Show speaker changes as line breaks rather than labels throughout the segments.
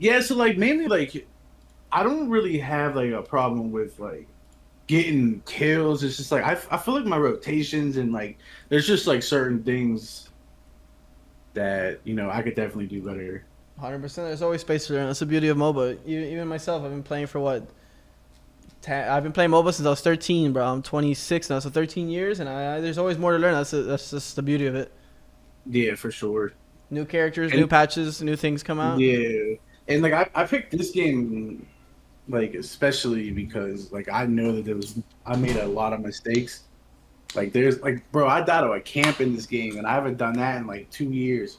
Yeah, so like mainly like I don't really have like a problem with like getting kills. It's just like I feel like my rotations and like there's just like certain things that I could definitely do better.
100%. There's always space to learn. That's the beauty of MOBA. Even myself, I've been playing for what? I've been playing MOBA since I was 13, bro. I'm 26 now, so 13 years, and there's always more to learn. That's just the beauty of it.
Yeah, for sure.
New characters, new
And
patches, new things come out.
yeah, and like I picked this game like especially because like I know that I made a lot of mistakes. Like there's like bro, I died to a camp in this game, and I haven't done that in like 2 years.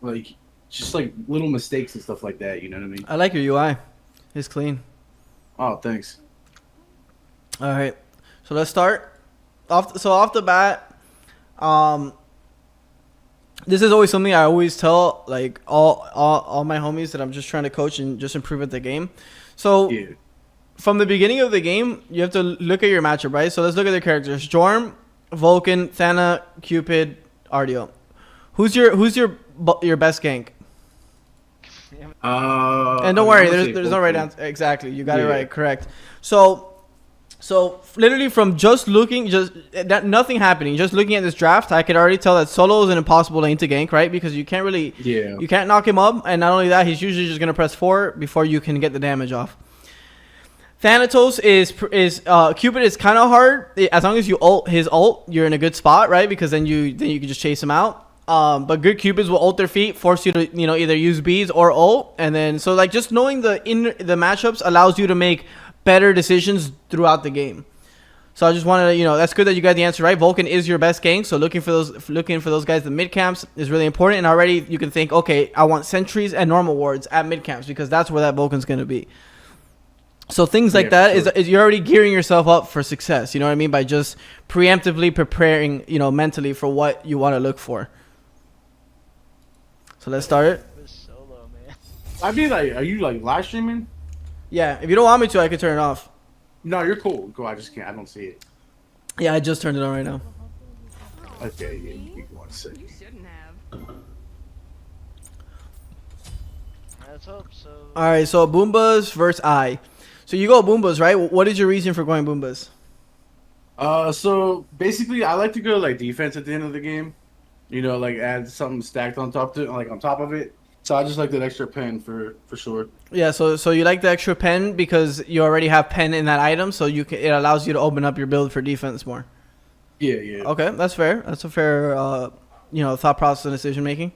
Like just like little mistakes and stuff like that. You know what I mean?
I like your UI. It's clean.
Oh, thanks.
All right, so let's start. Off the bat, um, this is always something I always tell like all my homies that I'm just trying to coach and just improve at the game. So
Yeah.
from the beginning of the game, you have to look at your matchup, right? So let's look at the characters: Jorm, Vulcan, Thana, Cupid, Ardio. Who's your best gank? And don't
I'm
worry,
gonna say
there's no right
Vulcan.
answer. Exactly, you got it
Yeah.
right, correct. So literally from just looking, just that nothing happening, just looking at this draft, I could already tell that Solo is an impossible lane to gank, right? Because
Yeah.
you can't knock him up, and not only that, he's usually just gonna press 4 before you can get the damage off. Thanatos is Cupid is kind of hard as long as you ult his ult, you're in a good spot, right? Because then you can just chase him out. But good Cupids will ult their feet, force you to either use bees or ult, and then so like just knowing the matchups allows you to make better decisions throughout the game. So I just wanted to that's good that you got the answer right. Vulcan is your best gank, so looking for those guys, the mid camps is really important, and already you can think, okay, I want sentries and normal wards at mid camps because that's where that Vulcan's gonna be. So things like
Yeah, for
that
sure.
is you're already gearing yourself up for success. You know what I mean? By just preemptively preparing, mentally for what you want to look for. So let's start it.
This solo, man.
I'd be like, are you like live streaming?
Yeah, if you don't want me to, I can turn it off.
No, you're cool. Go. I just can't. I don't see it.
Yeah, I just turned it on right now.
Okay. Yeah. Give me 1 second.
You shouldn't have.
Let's hope so.
All right, so Boombas versus I. So you go Boombas, right? What is your reason for going Boombas?
So basically, I like to go like defense at the end of the game. Like add something stacked on top like on top of it. So I just like that extra pen for sure.
Yeah, so you like the extra pen because you already have pen in that item, so it allows you to open up your build for defense more.
Yeah, yeah.
Okay, that's fair. That's a fair, thought process and decision making.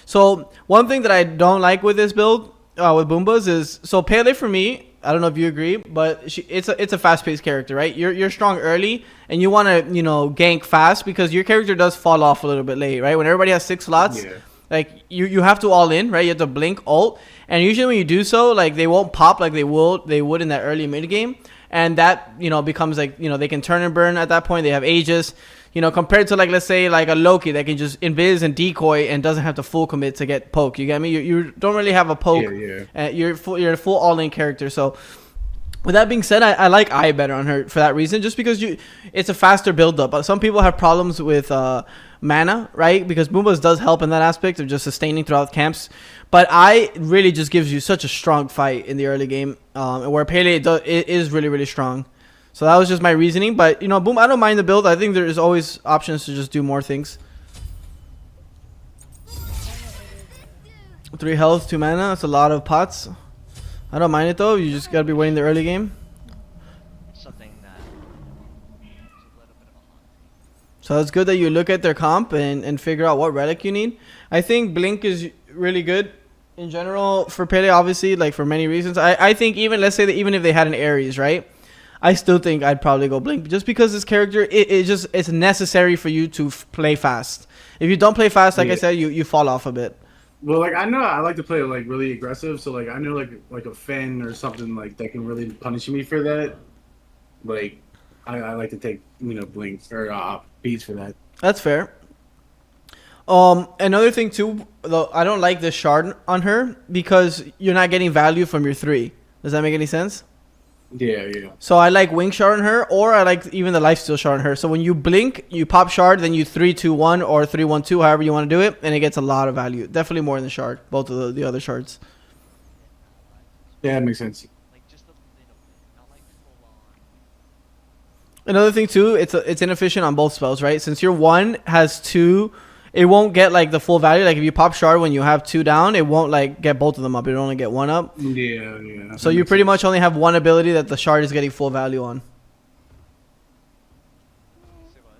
So one thing that I don't like with this build, with Boombas, is so Pele for me. I don't know if you agree, but it's a fast paced character, right? You're strong early, and you want to gank fast because your character does fall off a little bit late, right? When everybody has 6 slots,
Yeah.
like you have to all in, right? You have to blink ult, and usually when you do so, like they won't pop like they would in that early mid game, and that becomes like they can turn and burn at that point. They have Aegis. Compared to like let's say like a Loki that can just invis and decoy and doesn't have to full commit to get poke. You get me? You don't really have a poke.
Yeah, yeah.
You're a full all in character. So with that being said, I like I better on her for that reason, just because it's a faster build up. But some people have problems with mana, right? Because Boombas does help in that aspect of just sustaining throughout camps. But I really just gives you such a strong fight in the early game, where Pele it is really really strong. So that was just my reasoning, but boom, I don't mind the build. I think there's always options to just do more things. 3 health, 2 mana. That's a lot of pots. I don't mind it though. You just gotta be waiting the early game.
Something that is a little bit of a haunt.
So it's good that you look at their comp and figure out what relic you need. I think Blink is really good in general for Pele, obviously, like for many reasons. I think let's say that even if they had an Ares, right? I still think I'd probably go Blink just because this character it's necessary for you to play fast. If you don't play fast, like I said, you fall off a bit.
Well, like I know I like to play like really aggressive, so like I know like a Fen or something like that can really punish me for that. Like I like to take blinks or beats for that.
That's fair. Another thing too, though, I don't like the shard on her because you're not getting value from your 3. Does that make any sense?
Yeah, yeah.
So I like wing shard on her, or I like even the lifesteal shard on her. So when you blink, you pop shard, then you 3-2-1 or 3-1-2, however you want to do it, and it gets a lot of value. Definitely more in the shard, both of the other shards.
Yeah, that makes sense.
Like just a little bit, not like full on.
Another thing too, it's inefficient on both spells, right? Since your one has two, it won't get like the full value. Like if you pop shard when you have two down, it won't like get both of them up. It'll only get one up.
Yeah, yeah.
So you pretty much only have one ability that the shard is getting full value on.
Say what?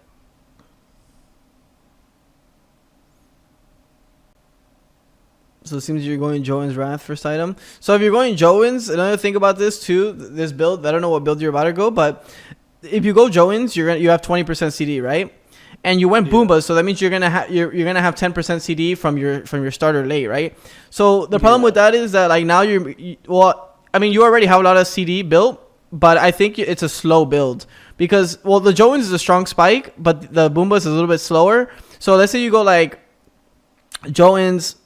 So it seems you're going Joan's Wrath first item. So if you're going Joan's, another thing about this too, this build, I don't know what build you're about to go, but if you go Joan's, you have 20% CD, right? And you went Boomba, so that means you're gonna have 10% CD from your starter late, right? So the problem with that is that like now well, I mean you already have a lot of CD built, but I think it's a slow build because well the Joan's is a strong spike, but the Boomba is a little bit slower. So let's say you go like Joan's,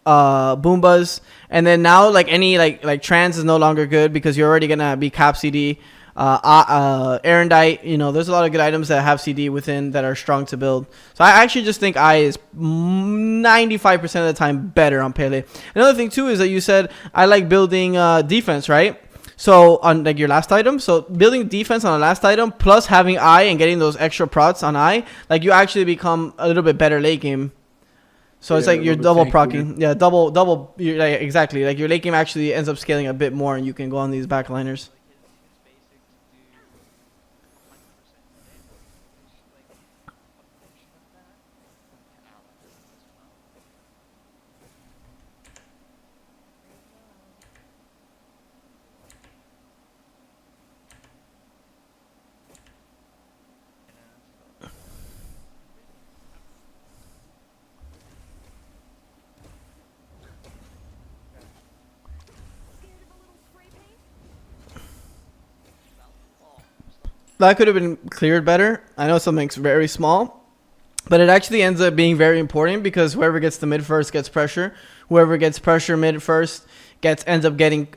Boombas, and then now like any like trans is no longer good because you're already gonna be cap CD. Erendite, you know, there's a lot of good items that have CD within that are strong to build. So I actually just think I is 95% of the time better on Pele. Another thing too is that you said I like building defense, right? So on like your last item, so building defense on the last item plus having eye and getting those extra prots on eye, like you actually become a little bit better late game. So it's like you're double procking. Yeah, double. You're like, exactly. Like your late game actually ends up scaling a bit more, and you can go on these backliners. That could have been cleared better. I know something's very small, but it actually ends up being very important because whoever gets the mid first gets pressure. Whoever gets pressure mid first ends up getting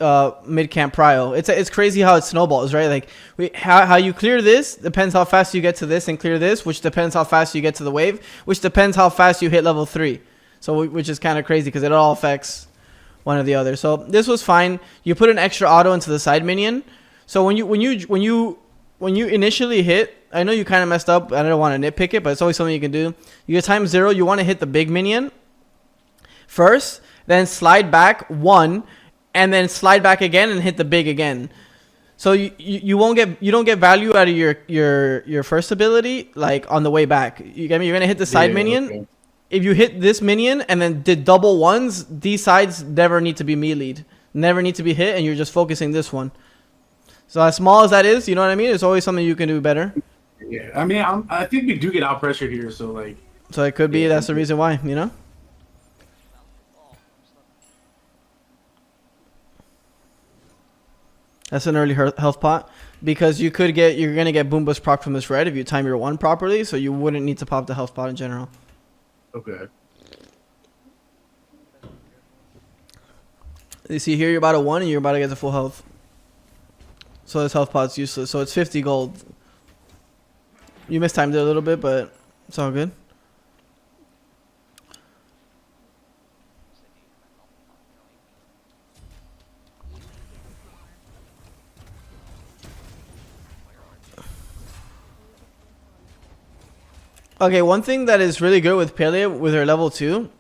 mid camp prio. It's crazy how it snowballs, right? Like how you clear this depends how fast you get to this and clear this, which depends how fast you get to the wave, which depends how fast you hit level 3. So which is kind of crazy because it all affects one or the other. So this was fine. You put an extra auto into the side minion. So when you initially hit, I know you kind of messed up. I don't want to nitpick it, but it's always something you can do. You get time 0. You want to hit the big minion first, then slide back 1, and then slide back again and hit the big again. So you don't get value out of your first ability like on the way back. You get me? You're gonna hit the side minion. Okay. If you hit this minion and then did double ones, these sides never need to be melee'd, never need to be hit, and you're just focusing this one. So as small as that is, you know what I mean? It's always something you can do better.
Yeah, I mean, I think we do get out pressured here, so like.
So it could be that's the reason why, you know. That's an early health pot because you're gonna get Boomba's proc from this red if you time your 1 properly, so you wouldn't need to pop the health pot in general.
Okay.
You see here, you're about to 1 and you're about to get the full health. So this health pot's useless. So it's 50 gold. You mistimed it a little bit, but it's all good. Okay, one thing that is really good with Pele with her level 2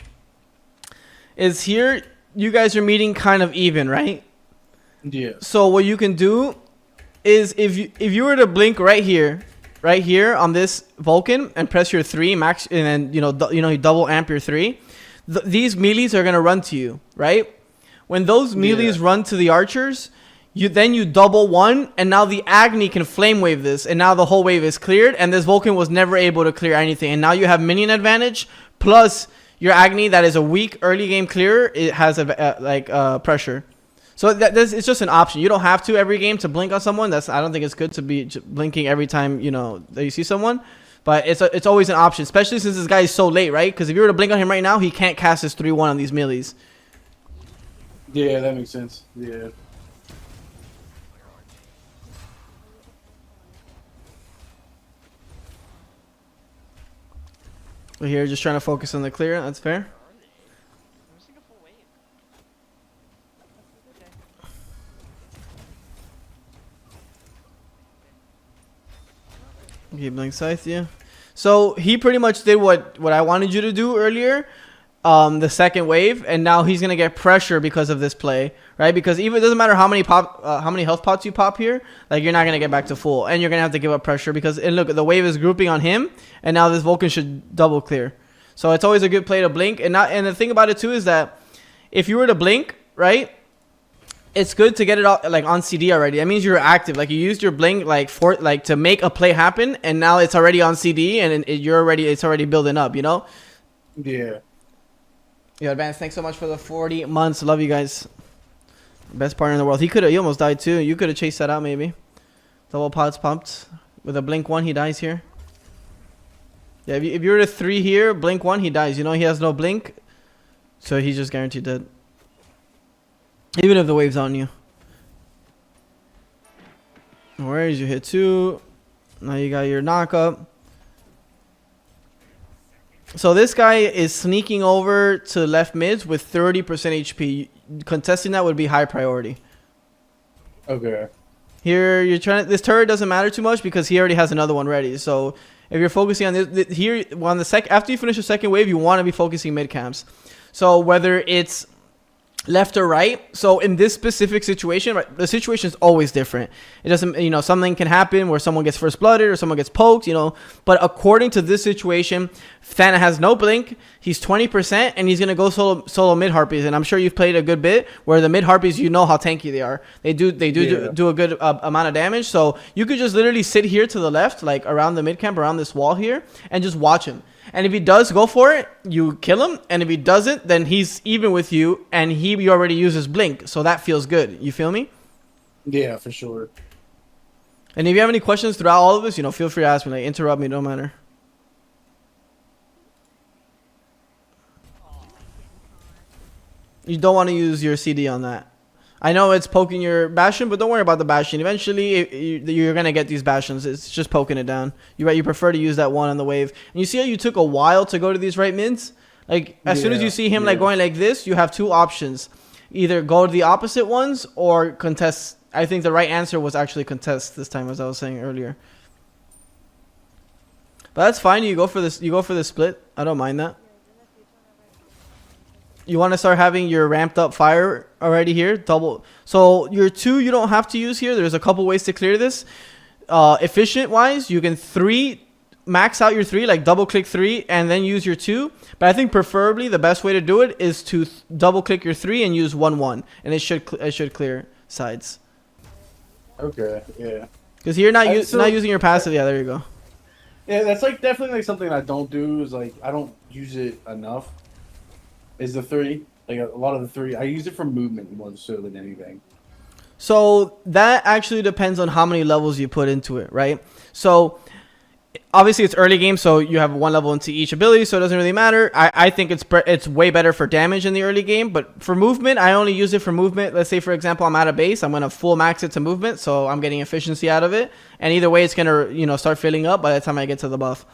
is here you guys are meeting kind of even, right?
Yeah.
So what you can do is if you were to blink right here on this Vulcan and press your 3 max, and then you double amp your 3, these melees are gonna run to you, right? When those melees run to the archers, you double 1, and now the Agni can flame wave this, and now the whole wave is cleared, and this Vulcan was never able to clear anything, and now you have minion advantage plus your Agni that is a weak early game clearer. It has pressure. So it's just an option. You don't have to every game to blink on someone. I don't think it's good to be blinking every time that you see someone. But it's always an option, especially since this guy is so late, right? Because if you were to blink on him right now, he can't cast his 3-1 on these melees.
Yeah, that makes sense. Yeah.
We're here just trying to focus on the clear. That's fair. Okay, blank scythe, yeah. So he pretty much did what I wanted you to do earlier, the second wave, and now he's gonna get pressure because of this play, right? Because even it doesn't matter how many health pots you pop here, like you're not gonna get back to full, and you're gonna have to give up pressure because and look, the wave is grouping on him, and now this Vulcan should double clear. So it's always a good play to blink, and the thing about it too is that if you were to blink, right? It's good to get it out, like on CD already. That means you're active. Like you used your blink to make a play happen, and now it's already on CD, and it's already building up. You know?
Yeah.
Yo, Advance, thanks so much for the 40 months. Love you guys. Best partner in the world. He almost died too. You could have chased that out maybe. Double pots pumped with a blink 1. He dies here. Yeah, if you were to 3 here, blink 1, he dies. You know he has no blink, so he's just guaranteed dead. Even if the wave's on you. Where is you hit 2? Now you got your knockup. So this guy is sneaking over to left mids with 30% HP. Contesting that would be high priority.
Okay.
Here you're trying. This turret doesn't matter too much because he already has another one ready. So if you're focusing on this here on the after you finish the second wave, you want to be focusing mid camps. So whether it's left or right. So in this specific situation, right, the situation is always different. It doesn't, you know, something can happen where someone gets first blooded or someone gets poked, you know. But according to this situation, Thana has no blink. He's 20% and he's gonna go solo mid harpies. And I'm sure you've played a good bit where the mid harpies, you know how tanky they are. They do a good amount of damage. So you could just literally sit here to the left, like around the mid camp, around this wall here, and just watch him. And if he does go for it, you kill him. And if he doesn't, then he's even with you. And you already uses blink. So that feels good. You feel me?
Yeah, for sure.
And if you have any questions throughout all of this, you know, feel free to ask me. Like, interrupt me, don't matter. You don't want to use your CD on that. I know it's poking your Bastion, but don't worry about the Bastion. Eventually, you're going to get these Bastions. It's just poking it down. You prefer to use that one on the wave. And you see how you took a while to go to these right mids? Like, as soon as you see him like going like this, you have 2 options. Either go to the opposite ones or contest. I think the right answer was actually contest this time, as I was saying earlier. But that's fine. You go for this. You go for the split. I don't mind that. You want to start having your ramped up fire already here. Double. So your 2 you don't have to use here. There's a couple ways to clear this. Efficient wise, you can max out your 3, like double click 3 and then use your 2. But I think preferably the best way to do it is to double click your 3 and use 1-1, and it should clear sides.
Okay, yeah.
Because you're not using your passive. Yeah, there you go.
Yeah, that's like definitely like something I don't do. Is like I don't use it enough. Is the 3 like a lot of the 3? I use it for movement more so than anything.
So that actually depends on how many levels you put into it, right? So obviously it's early game, so you have 1 level into each ability, so it doesn't really matter. I think it's way better for damage in the early game, but for movement, I only use it for movement. Let's say, for example, I'm at a base, I'm gonna full max it to movement, so I'm getting efficiency out of it, and either way, it's gonna, you know, start filling up by the time I get to the buff.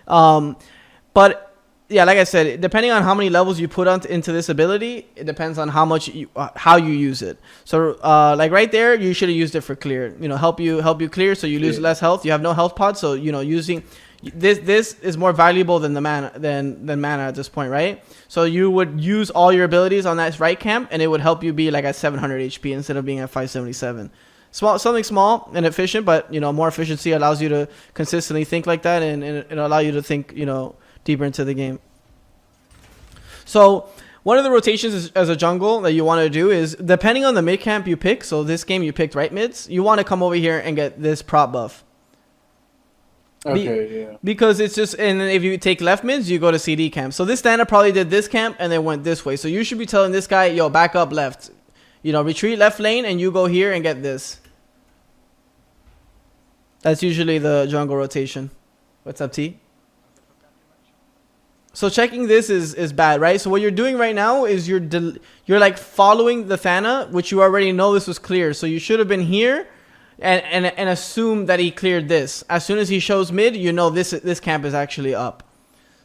But yeah, like I said, depending on how many levels you put into this ability, it depends on how you use it. So like right there, you should have used it for clear. You know, help you clear, so you lose less health. You have no health pods, so you know using this is more valuable than the mana than mana at this point, right? So you would use all your abilities on that right camp, and it would help you be like at 700 HP instead of being at 577. Something small and efficient, but you know, more efficiency allows you to consistently think like that, and it'll allow you to think, you know, deeper into the game. So one of the rotations as a jungle that you want to do is, depending on the mid camp you pick, so this game you picked right mids, you want to come over here and get this prop buff.
Okay, yeah.
Because it's just, and then if you take left mids, you go to CD camp. So this Thana probably did this camp and then went this way. So you should be telling this guy, yo, back up left. You know, retreat left lane and you go here and get this. That's usually the jungle rotation. What's up, T? So checking this is bad, right? So what you're doing right now is you're like following the Thana, which you already know this was clear. So you should have been here and assume that he cleared this. As soon as he shows mid, you know this camp is actually up.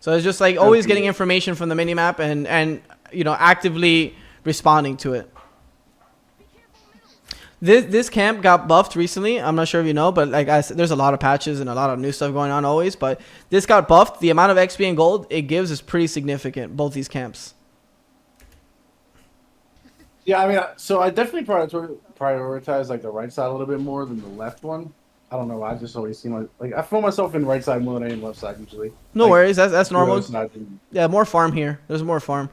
So it's just like always getting information from the minimap and you know, actively responding to it. This camp got buffed recently. I'm not sure if you know, but like I said, there's a lot of patches and a lot of new stuff going on always. But this got buffed. The amount of XP and gold it gives is pretty significant. Both these camps.
Yeah, I mean, so I definitely prioritize like the right side a little bit more than the left one. I don't know. I just always seem like I feel myself in right side more than I am left side usually.
No
Like,
worries. That's normal.
side.
Yeah, more farm here. There's more farm.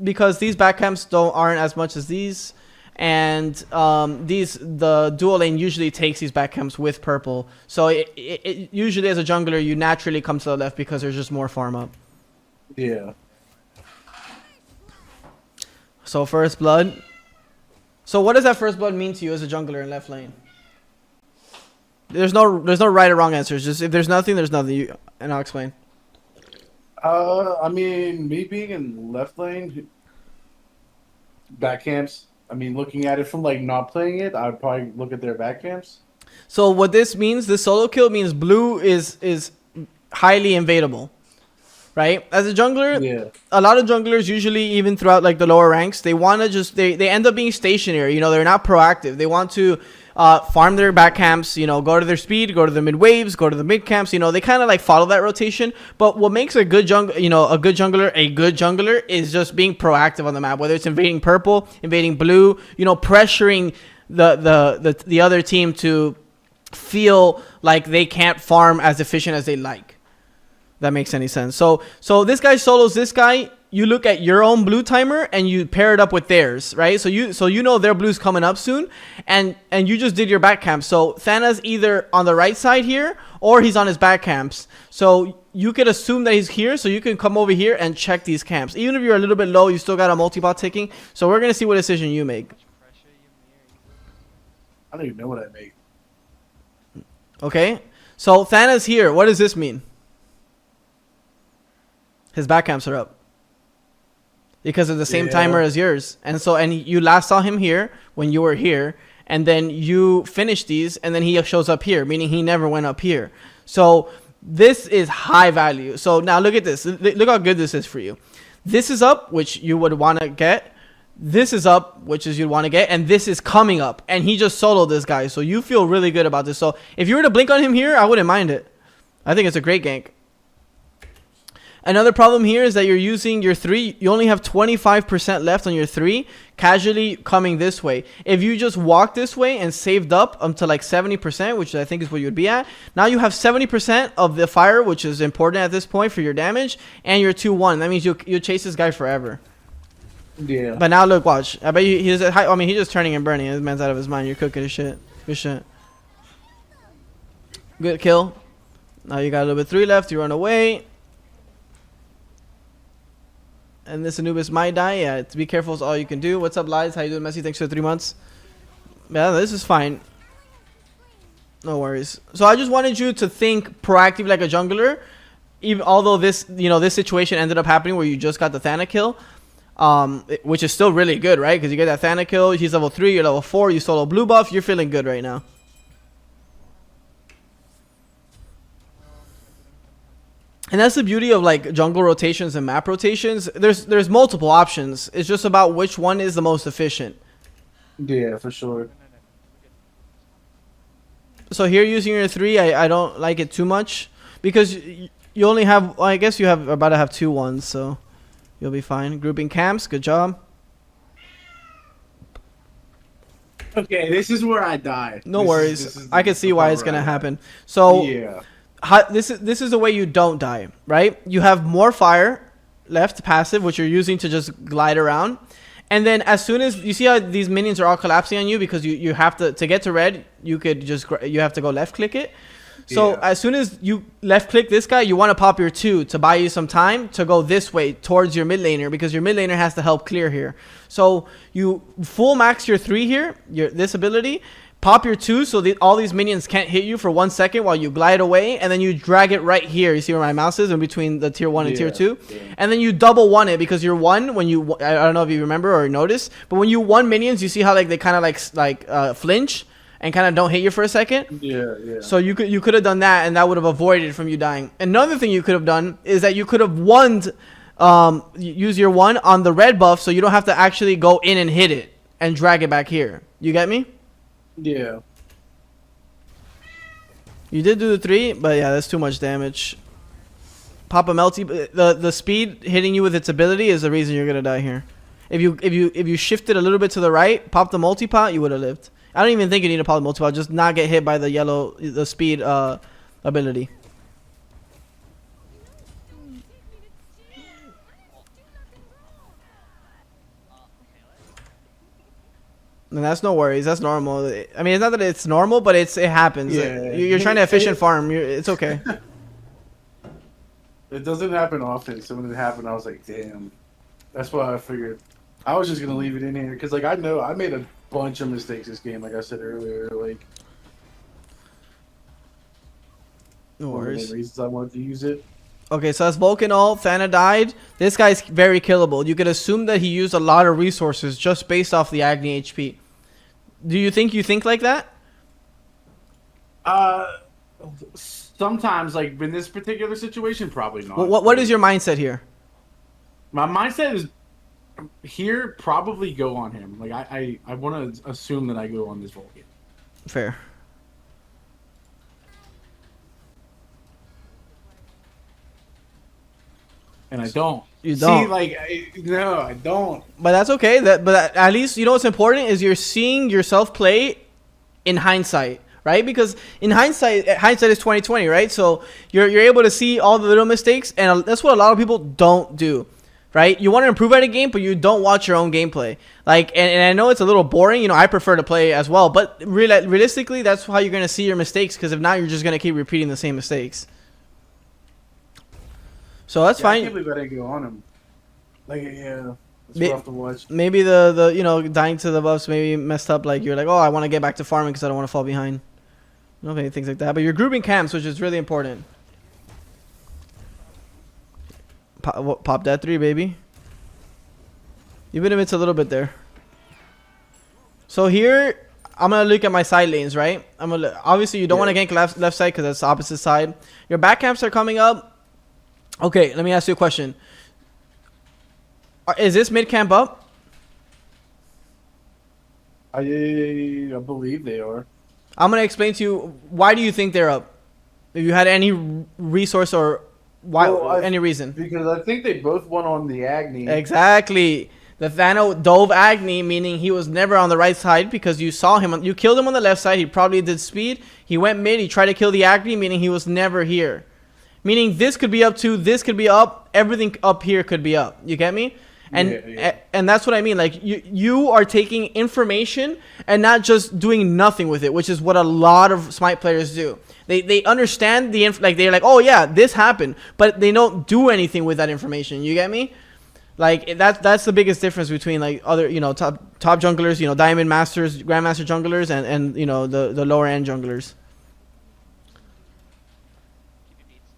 Because these back camps aren't as much as these. And the dual lane usually takes these back camps with purple. So it usually as a jungler you naturally come to the left because there's just more farm up.
Yeah.
So first blood. So what does that first blood mean to you as a jungler in left lane? There's no right or wrong answers. Just if there's nothing, there's nothing. And I'll explain.
I mean, me being in left lane, back camps. I mean, looking at it from like not playing it, I'd probably look at their back camps.
So what this means, this solo kill means blue is highly invadable, right? As a jungler,
Yeah.
a lot of junglers usually even throughout like the lower ranks, they want to just they end up being stationary. You know, they're not proactive. They want to farm their back camps, you know, go to their speed, go to the mid waves, go to the mid camps. You know, they kind of like follow that rotation. But what makes a good jungler is just being proactive on the map, whether it's invading purple, invading blue, you know, pressuring the other team to feel like they can't farm as efficient as they like. That makes any sense. So this guy solos this guy. You look at your own blue timer and you pair it up with theirs, right? So you know their blue's coming up soon, and you just did your back camp. So Thana's either on the right side here or he's on his back camps. So you could assume that he's here, so you can come over here and check these camps. Even if you're a little bit low, you still got a multi-bot ticking. So we're gonna see what decision you make.
I don't even know what I make.
Okay. So Thana's here. What does this mean? His back camps are up. Because of the same timer as yours. And you last saw him here when you were here. And then you finished these. And then he shows up here. Meaning he never went up here. So this is high value. So now look at this. Look how good this is for you. This is up, which you would want to get. This is up, which is you'd want to get. And this is coming up. And he just soloed this guy. So you feel really good about this. So if you were to blink on him here, I wouldn't mind it. I think it's a great gank. Another problem here is that you're using your 3. You only have 25% left on your 3, casually coming this way. If you just walk this way and saved up to like 70%, which I think is what you would be at, now you have 70% of the fire, which is important at this point for your damage, and your 2-1. That means you chase this guy forever.
Yeah.
But now look, watch. I bet you he's just turning and burning. This man's out of his mind. You're cooking his shit. Good shit. Good kill. Now you got a little bit 3 left. You run away. And this Anubis might die. Yeah, to be careful is all you can do. What's up, Lies? How you doing, Messi? Thanks for 3 months. Yeah, this is fine. No worries. So I just wanted you to think proactive like a jungler. Even although this situation ended up happening where you just got the Thana kill, which is still really good, right? Because you get that Thana kill. He's level 3. You're level 4. You solo blue buff. You're feeling good right now. And that's the beauty of like jungle rotations and map rotations. There's multiple options. It's just about which one is the most efficient.
Yeah, for sure.
So here using your 3, I don't like it too much because you only have, well, I guess you have about to have 2 ones, so you'll be fine. Grouping camps, good job.
Okay, this is where I die.
No worries. I can see why it's gonna happen. So
yeah.
This is the way you don't die, right? You have more fire left passive, which you're using to just glide around. And then as soon as you see how these minions are all collapsing on you because you have to get to red, you have to go left click it. So as soon as you left click this guy, you want to pop your 2 to buy you some time to go this way towards your mid laner because your mid laner has to help clear here. So you full max your 3 here, this ability. Pop your 2 so all these minions can't hit you for 1 second while you glide away, and then you drag it right here. You see where my mouse is in between the tier 1 and tier 2? Yeah. And then you double 1 it because you're 1 when you, I don't know if you remember or notice, but when you 1 minions, you see how like they kind of like flinch and kind of don't hit you for a second?
Yeah.
So you could have done that, and that would have avoided from you dying. Another thing you could have done is that you could have use your 1 on the red buff so you don't have to actually go in and hit it. and drag it back here. You get me?
Yeah.
You did do the 3, but yeah, that's too much damage. Pop a melty. The speed hitting you with its ability is the reason you're gonna die here. If you shifted a little bit to the right, pop the multi-pot, you would have lived. I don't even think you need to pop the multi-pot. Just not get hit by the speed ability. And that's no worries. That's normal. I mean, it's not that it's normal, but it happens.
Yeah.
You're trying to efficient farm. It's okay.
It doesn't happen often, so when it happened, I was like, damn. That's why I figured I was just gonna leave it in here because, like, I know I made a bunch of mistakes this game. Like I said earlier, like,
No
one of the
worries.
main reasons I wanted to use it.
Okay, so that's Vulcan ult. Thana died. This guy's very killable. You could assume that he used a lot of resources just based off the Agni HP. Do you think like that?
Sometimes, like in this particular situation, probably not.
What is your mindset here?
My mindset is here. Probably go on him. Like I want to assume that I go on this Vulcan.
Fair.
And I don't.
You don't.
See, like, no, I don't.
But that's okay. But at least you know what's important is you're seeing yourself play in hindsight, right? Because in hindsight is 2020, right? So you're able to see all the little mistakes, and that's what a lot of people don't do, right? You want to improve at a game, but you don't watch your own gameplay. Like, and I know it's a little boring. You know, I prefer to play as well, but realistically, that's how you're gonna see your mistakes. Because if not, you're just gonna keep repeating the same mistakes. So that's fine.
I can't believe I didn't go on him. Like, yeah, it's rough to watch.
Maybe the you know, dying to the buffs maybe messed up. Like, you're like, oh, I want to get back to farming because I don't want to fall behind. No, many things like that. But you're grouping camps, which is really important. Pop that 3, baby. You've been amidst a little bit there. So here, I'm gonna look at my side lanes, right? Obviously you don't want to gank left side because that's the opposite side. Your back camps are coming up. Okay, let me ask you a question. Is this mid camp up?
I believe they are.
I'm gonna explain to you why do you think they're up. If you had any resource or any reason.
Because I think they both went on the Agni.
Exactly. The Thano dove Agni, meaning he was never on the right side because you saw him. You killed him on the left side. He probably did speed. He went mid. He tried to kill the Agni, meaning he was never here. Meaning this could be up too. This could be up. Everything up here could be up. You get me? And and that's what I mean. Like you are taking information and not just doing nothing with it, which is what a lot of Smite players do. They understand the like they're like, oh yeah, this happened, but they don't do anything with that information. You get me? Like that's the biggest difference between like other top junglers, Diamond Masters, Grandmaster junglers, and the lower end junglers.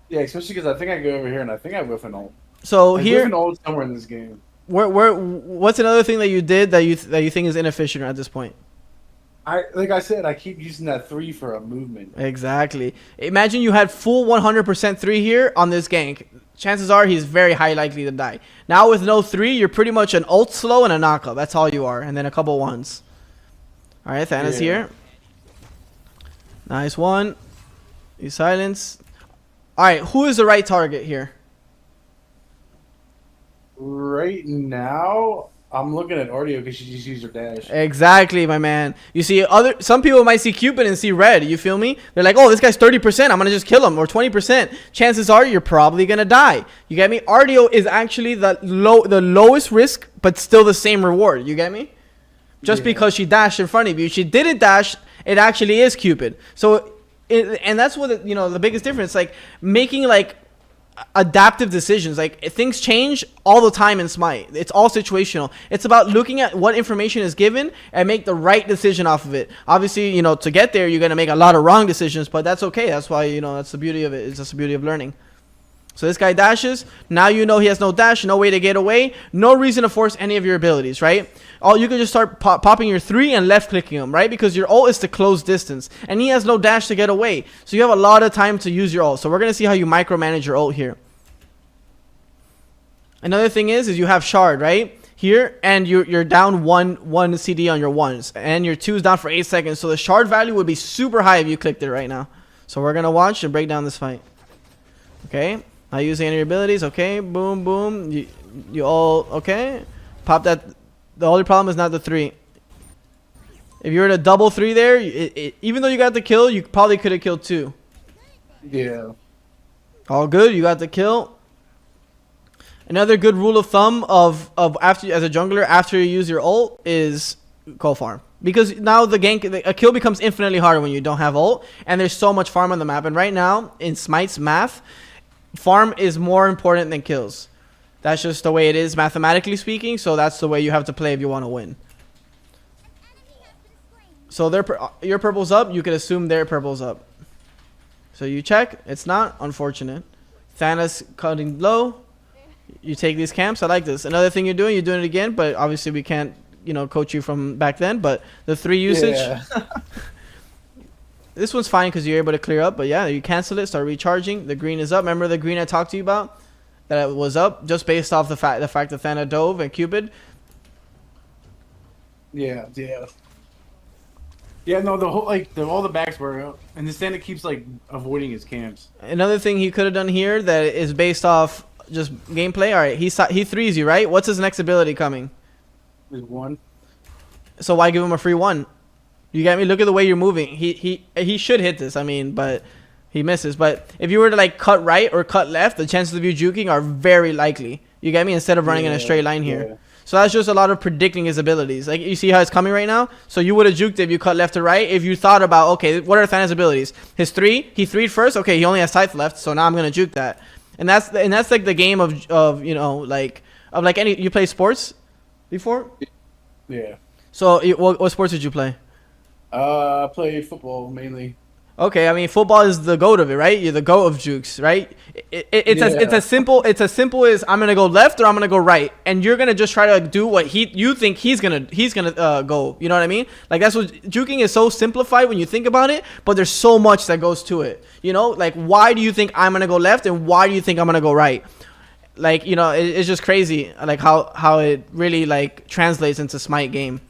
Yeah, especially because I think I go over here and I think I whiff an ult.
So
I
here,
whiff an ult somewhere in this game.
What's another thing that you did that you think is inefficient at this point?
Like I said, I keep using that 3 for a movement.
Exactly. Imagine you had full 100% 3 here on this gank. Chances are he's very high likely to die. Now with no 3, you're pretty much an ult slow and a knockup. That's all you are, and then a couple ones. All right, Thanos here. Nice one. You silence. All right, who is the right target here?
Right now, I'm looking at Audio because she just used her dash.
Exactly, my man. You see, some people might see Cupid and see red. You feel me? They're like, oh, this guy's 30%. I'm gonna just kill him, or 20%. Chances are you're probably gonna die. You get me? Ardio is actually the lowest risk, but still the same reward. You get me? Just because she dashed in front of you, she didn't dash. It actually is Cupid. So, and that's what the biggest difference. Like making like adaptive decisions. Like things change all the time in Smite. It's all situational. It's about looking at what information is given and make the right decision off of it. Obviously, to get there, you're gonna make a lot of wrong decisions, but that's okay. That's why that's the beauty of it. It's just the beauty of learning. So this guy dashes. Now he has no dash, no way to get away, no reason to force any of your abilities, right? You can just start popping your 3 and left clicking him, right? Because your ult is to close distance, and he has no dash to get away. So you have a lot of time to use your ult. So we're gonna see how you micromanage your ult here. Another thing is you have Shard, right? here, and you're down one CD on your ones, and your two's down for 8 seconds. So the shard value would be super high if you clicked it right now. So we're gonna watch and break down this fight. Okay, not using any abilities. Okay, boom, boom. You all okay? Pop that. The only problem is not the 3. If you were to double 3 there, even though you got the kill, you probably could have killed 2.
Yeah.
All good. You got the kill. Another good rule of thumb of after as a jungler, after you use your ult, is go farm, because now a kill becomes infinitely harder when you don't have ult, and there's so much farm on the map. And right now in Smite's math, farm is more important than kills. That's just the way it is mathematically speaking. So that's the way you have to play if you want to win. So your purple's up. You could assume their purple's up. So you check. It's not. Unfortunate. Thanos cutting low. You take these camps. I like this. Another thing you're doing it again. But obviously we can't, coach you from back then. But the 3 usage.
Yeah.
This one's fine because you're able to clear up. But yeah, you cancel it. Start recharging. The green is up. Remember the green I talked to you about? That it was up just based off the fact that Thana dove and Cupid.
Yeah. Yeah, no, the whole all the backs were out, and the Santa keeps avoiding his camps.
Another thing he could have done here that is based off just gameplay. All right, he threes you, right? What's his next ability coming?
There's 1.
So why give him a free 1? You get me? Look at the way you're moving. He should hit this. I mean, but he misses. But if you were to cut right or cut left, the chances of you juking are very likely. You get me? Instead of running in a straight line here.
Yeah.
So that's just a lot of predicting his abilities. Like, you see how it's coming right now? So you would have juked if you cut left to right. If you thought about, okay, what are Thanos' abilities? His 3, he 3'd first. Okay, he only has scythe left, so now I'm going to juke that. And that's like the game of any, you play sports before?
Yeah.
So what sports did you play?
I played football mainly.
Okay, I mean, football is the goat of it, right? You're the goat of jukes, right? It's as simple as I'm gonna go left or I'm gonna go right, and you're gonna just try to do what you think he's gonna go. You know what I mean? Like, that's what juking is, so simplified when you think about it, but there's so much that goes to it. Like, why do you think I'm gonna go left and why do you think I'm gonna go right? Like, it's just crazy, like how it really translates into Smite game.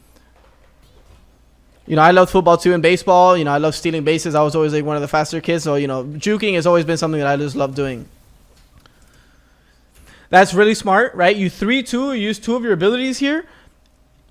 I love football too, and baseball. I love stealing bases. I was always one of the faster kids. So, juking has always been something that I just love doing. That's really smart, right? You 3-2, use 2 of your abilities here.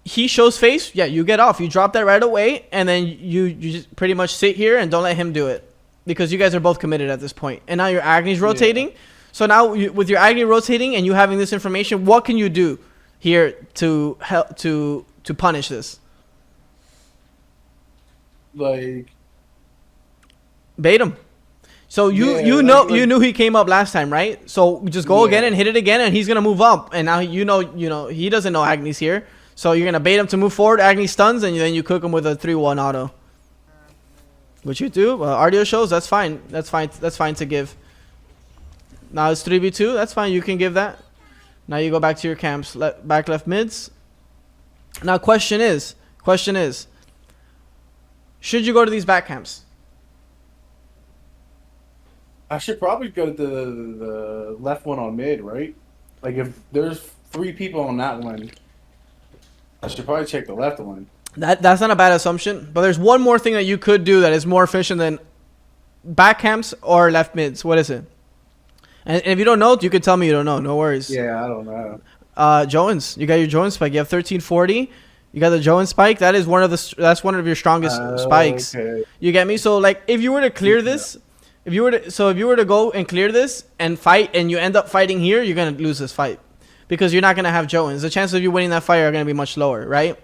He shows face. Yeah, you get off. You drop that right away, and then you just pretty much sit here and don't let him do it, because you guys are both committed at this point. And now your Agni's rotating. Yeah. So now with your Agni rotating and you having this information, what can you do here to help to punish this?
Like,
bait him. So you knew he came up last time, right? So just go again and hit it again, and he's gonna move up. And now he doesn't know Agni's here, so you're gonna bait him to move forward. Agni stuns, and then you cook him with a 3-1 auto. What you do? RDO shows. That's fine. That's fine to give. Now it's 3v2. That's fine. You can give that. Now you go back to your camps. Back left mids. Now question is. Should you go to these back camps?
I should probably go to the left one on mid, right? Like, if there's 3 people on that one, I should probably check the left one.
That's not a bad assumption, but there's one more thing that you could do that is more efficient than back camps or left mids. What is it? And if you don't know, you can tell me you don't know. No worries.
Yeah, I don't know.
Jones, you got your Jones spike. You have 1340. You got the Jones spike. That's one of your strongest spikes. Okay. You get me? So if you were to clear this, if you were to go and clear this and fight, and you end up fighting here, you're gonna lose this fight because you're not gonna have Jones. The chances of you winning that fight are gonna be much lower, right?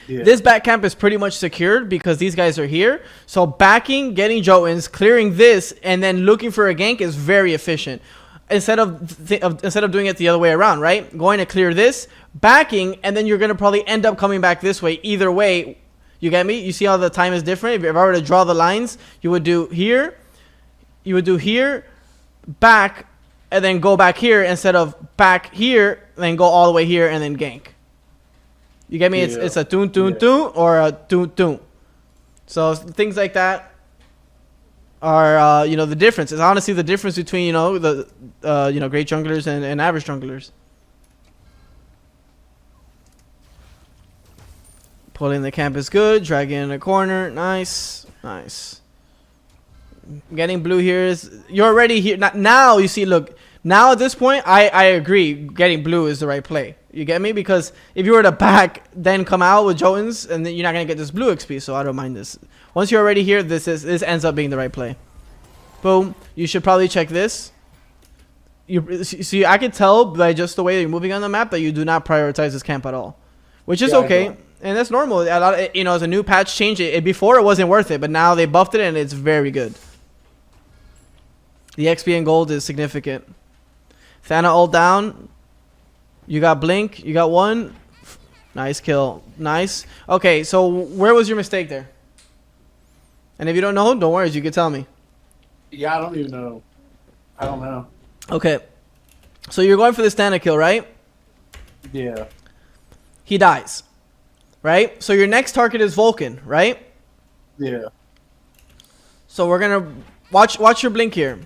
Yeah. This back camp is pretty much secured because these guys are here. So backing, getting Jones, clearing this, and then looking for a gank is very efficient. Instead of doing it the other way around, right? Going to clear this, backing, and then you're going to probably end up coming back this way. Either way, you get me? You see how the time is different? If I were to draw the lines, you would do here, back, and then go back here instead of back here, then go all the way here and then gank. You get me? Yeah. It's a toon or a toon. So things like that are the difference. It's honestly the difference between great junglers and average junglers. Pulling the camp is good. Dragging in the corner. Nice. Nice. Getting blue here is... You're already here. Now, you see, look. Now, at this point, I agree. Getting blue is the right play. You get me? Because if you were to back, then come out with Jotuns, and then you're not going to get this blue XP, so I don't mind this. Once you're already here, this ends up being the right play. Boom. You should probably check this. You see, I can tell by just the way you're moving on the map that you do not prioritize this camp at all, which is okay, and that's normal. A lot of, it's a new patch change. Before it wasn't worth it, but now they buffed it and it's very good. The XP and gold is significant. Thana ult down. You got blink. You got one. Nice kill. Nice. Okay, so where was your mistake there? And if you don't know, don't worry. You can tell me.
Yeah, I don't even know. I don't know.
Okay. So you're going for the Thana kill, right?
Yeah.
He dies. Right? So your next target is Vulcan, right?
Yeah.
So we're going to watch your blink here.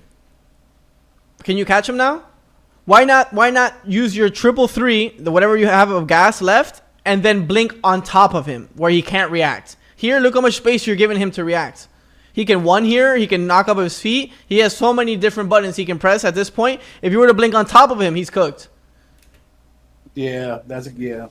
Can you catch him now? Why not use your 333, whatever you have of gas left, and then blink on top of him where he can't react? Here, look how much space you're giving him to react. He can one here, he can knock up his feet. He has so many different buttons he can press at this point. If you were to blink on top of him, he's cooked.
Yeah, yeah.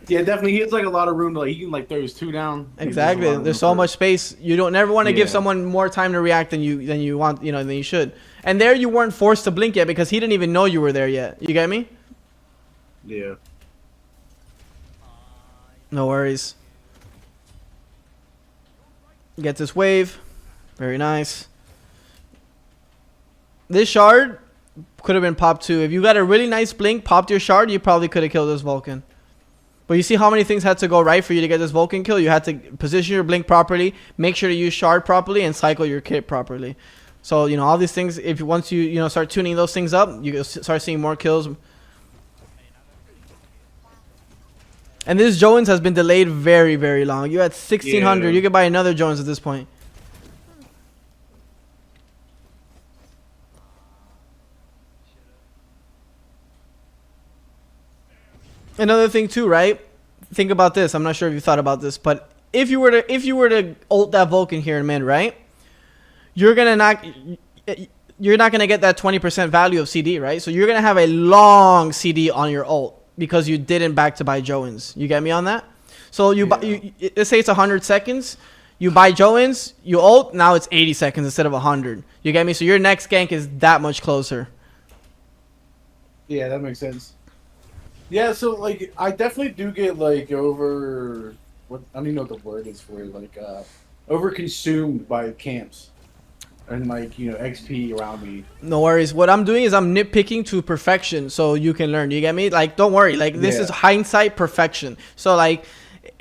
Yeah, definitely. He has like a lot of room to he can throw his 2 down.
Exactly. There's so much space. You don't never want to give someone more time to react than you want, than you should. And there you weren't forced to blink yet because he didn't even know you were there yet. You get me?
Yeah.
No worries. Gets this wave. Very nice. This shard could have been popped too. If you got a really nice blink, popped your shard, you probably could have killed this Vulcan. But you see how many things had to go right for you to get this Vulcan kill? You had to position your blink properly, make sure to use shard properly, and cycle your kit properly. So, all these things, once you start tuning those things up, you start seeing more kills. And this Jones has been delayed very, very long. You had 1600. You could buy another Jones at this point. Another thing too, right? Think about this. I'm not sure if you thought about this, but if you were to ult that Vulcan here in mid, right? You're not gonna get that 20% value of CD, right? So you're gonna have a long CD on your ult because you didn't back to buy Jones. You get me on that? So let's say it's 100 seconds. You buy Jones, you ult. Now it's 80 seconds instead of 100. You get me? So your next gank is that much closer.
Yeah, that makes sense. Yeah, so I definitely do get over what I don't even know what the word is for it, over consumed by camps and XP around me.
No worries. What I'm doing is I'm nitpicking to perfection so you can learn. You get me? Don't worry. This is hindsight perfection. So and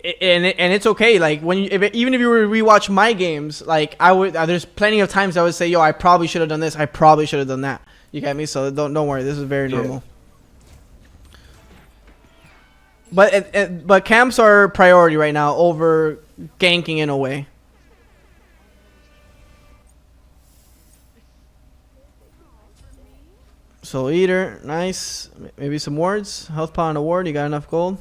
it's okay. Even if you were to rewatch my games, I would. There's plenty of times I would say, yo, I probably should have done this. I probably should have done that. You get me? So don't worry. This is very normal. But camps are priority right now over ganking in a way. So Eater, nice. Maybe some wards. Health pot on a ward. You got enough gold.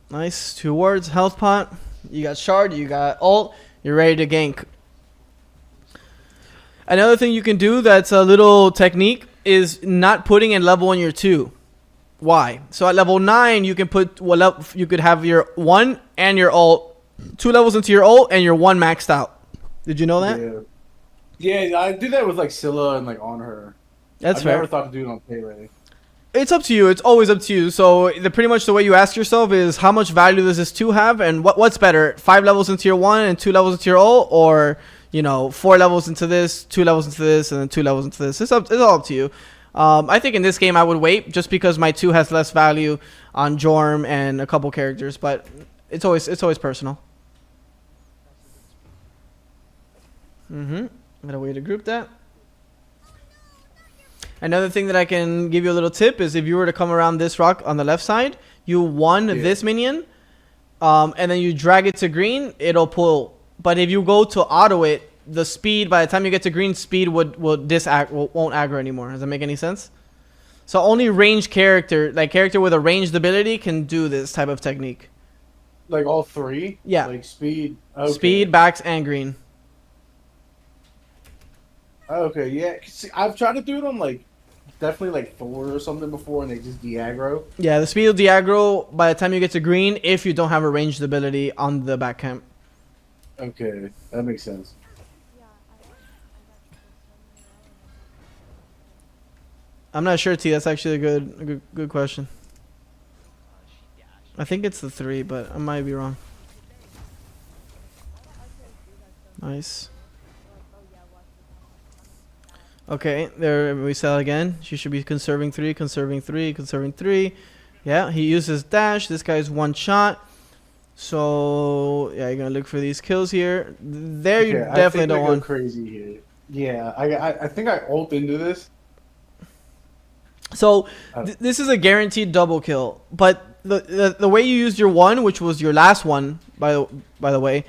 Nice. 2 wards. Health pot. You got shard. You got ult. You're ready to gank. Another thing you can do that's a little technique is not putting in level in your 2. Why? So at level 9, you can you could have your 1 and your ult, 2 levels into your ult, and your 1 maxed out. Did you know that?
Yeah, I do that with Scylla and on her.
That's
I've
fair.
never thought to do it on Pele.
It's up to you. It's always up to you. So pretty much the way you ask yourself is how much value does this 2 have, and what's better, 5 levels into your 1 and 2 levels into your ult, or 4 levels into this, 2 levels into this, and then 2 levels into this. It's all up to you. I think in this game I would wait just because my 2 has less value on Jorm and a couple characters, but it's always personal. Got a way to group that. Another thing that I can give you a little tip is if you were to come around this rock on the left side, you won this minion, and then you drag it to green, it'll pull. But if you go to auto it, the speed by the time you get to green, speed won't aggro anymore. Does that make any sense? So only ranged character, like character with a ranged ability, can do this type of technique.
Like all three?
Yeah.
Like speed. Okay.
Speed, backs, and green.
Okay, yeah. See, I've tried to do them like definitely like Thor or something before, and they just de-aggro.
Yeah, the speed will de-aggro by the time you get to green if you don't have a ranged ability on the back camp.
Okay, that makes sense.
I'm not sure, T. That's actually a good question. I think it's the 3, but I might be wrong. Nice. Okay, there we saw again. She should be conserving 3, conserving 3, conserving 3. Yeah, he uses dash. This guy's one shot. So yeah, you're gonna look for these kills here. There,
Okay,
you definitely don't
I
want.
go crazy here. Yeah, I think I ult into this.
So this is a guaranteed double kill, but the way you used your one, which was your last one, by the way,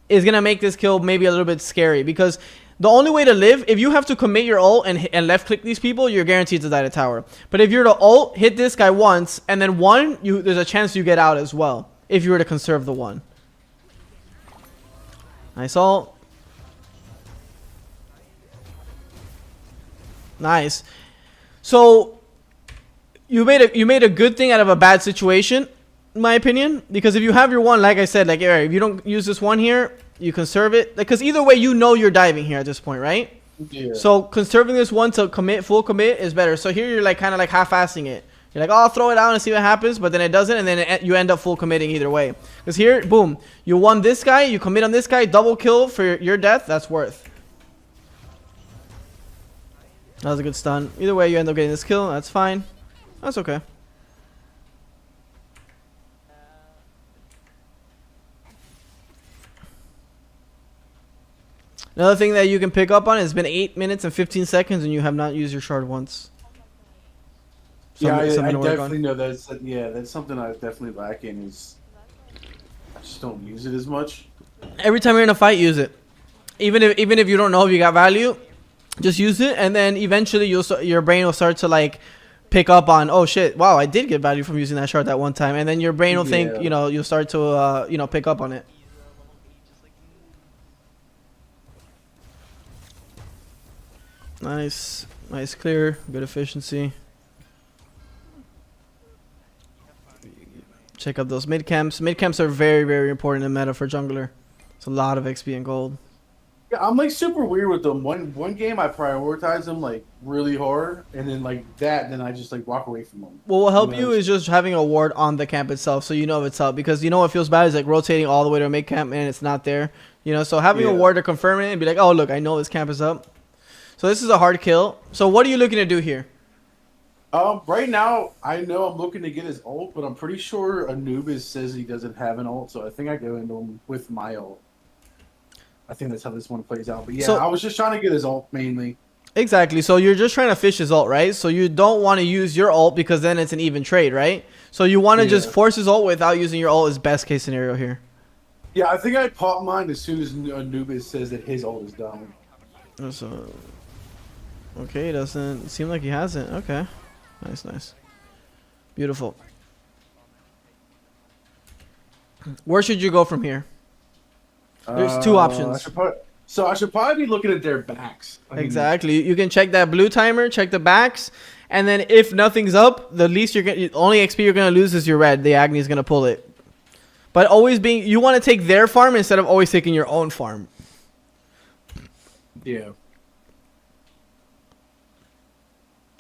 is gonna make this kill maybe a little bit scary because the only way to live, if you have to commit your ult and left click these people, you're guaranteed to die to tower. But if you're to ult, hit this guy once, and then one, there's a chance you get out as well if you were to conserve the one. Nice ult. Nice. So you made a good thing out of a bad situation, in my opinion, because if you have your one, like I said, like if you don't use this one here, you conserve it, because either way you know you're diving here at this point, right?
Yeah.
So conserving this one to full commit is better. So here you're like kind of like half-assing it. You're like, oh, I'll throw it out and see what happens, but then it doesn't, and then you end up full committing either way. Because here, boom, you won this guy, you commit on this guy, double kill for your death. That's worth. That was a good stun. Either way, you end up getting this kill. That's fine. That's okay. Another thing that you can pick up on, it's been 8 minutes and 15 seconds and you have not used your shard once.
Yeah, I definitely know that's something I definitely lack in is I just don't use it as much.
Every time you're in a fight, use it. Even if you don't know if you got value, just use it, and then eventually your brain will start to like pick up on, oh shit, wow, I did get value from using that shard that one time, and then your brain will think, you'll start to pick up on it. Nice clear, good efficiency. Check out those mid camps. Mid camps are very, very important in meta for jungler. It's a lot of XP and gold.
Yeah, I'm like super weird with them. One game I prioritize them like really hard, and then then I just like walk away from them.
What will help you is just having a ward on the camp itself, so you know if it's up. Because you know what feels bad is like rotating all the way to mid camp and it's not there. So having a ward to confirm it and be like, oh look, I know this camp is up. So this is a hard kill. So what are you looking to do here?
Right now I know I'm looking to get his ult, but I'm pretty sure Anubis says he doesn't have an ult, so I think I go into him with my ult. I think that's how this one plays out. But yeah, I was just trying to get his ult mainly.
Exactly. So you're just trying to fish his ult, right? So you don't want to use your ult because then it's an even trade, right? So you want to just force his ult without using your ult is best case scenario here.
Yeah, I think I pop mine as soon as Anubis says that his ult is done.
So, okay, it doesn't seem like he hasn't. Okay. Nice. Beautiful. Where should you go from here? There's two options.
I should probably be looking at their backs.
Exactly. You can check that blue timer, check the backs, and then if nothing's up, the least only XP you're gonna lose is your red. The Agni is gonna pull it. But you want to take their farm instead of always taking your own farm.
Yeah.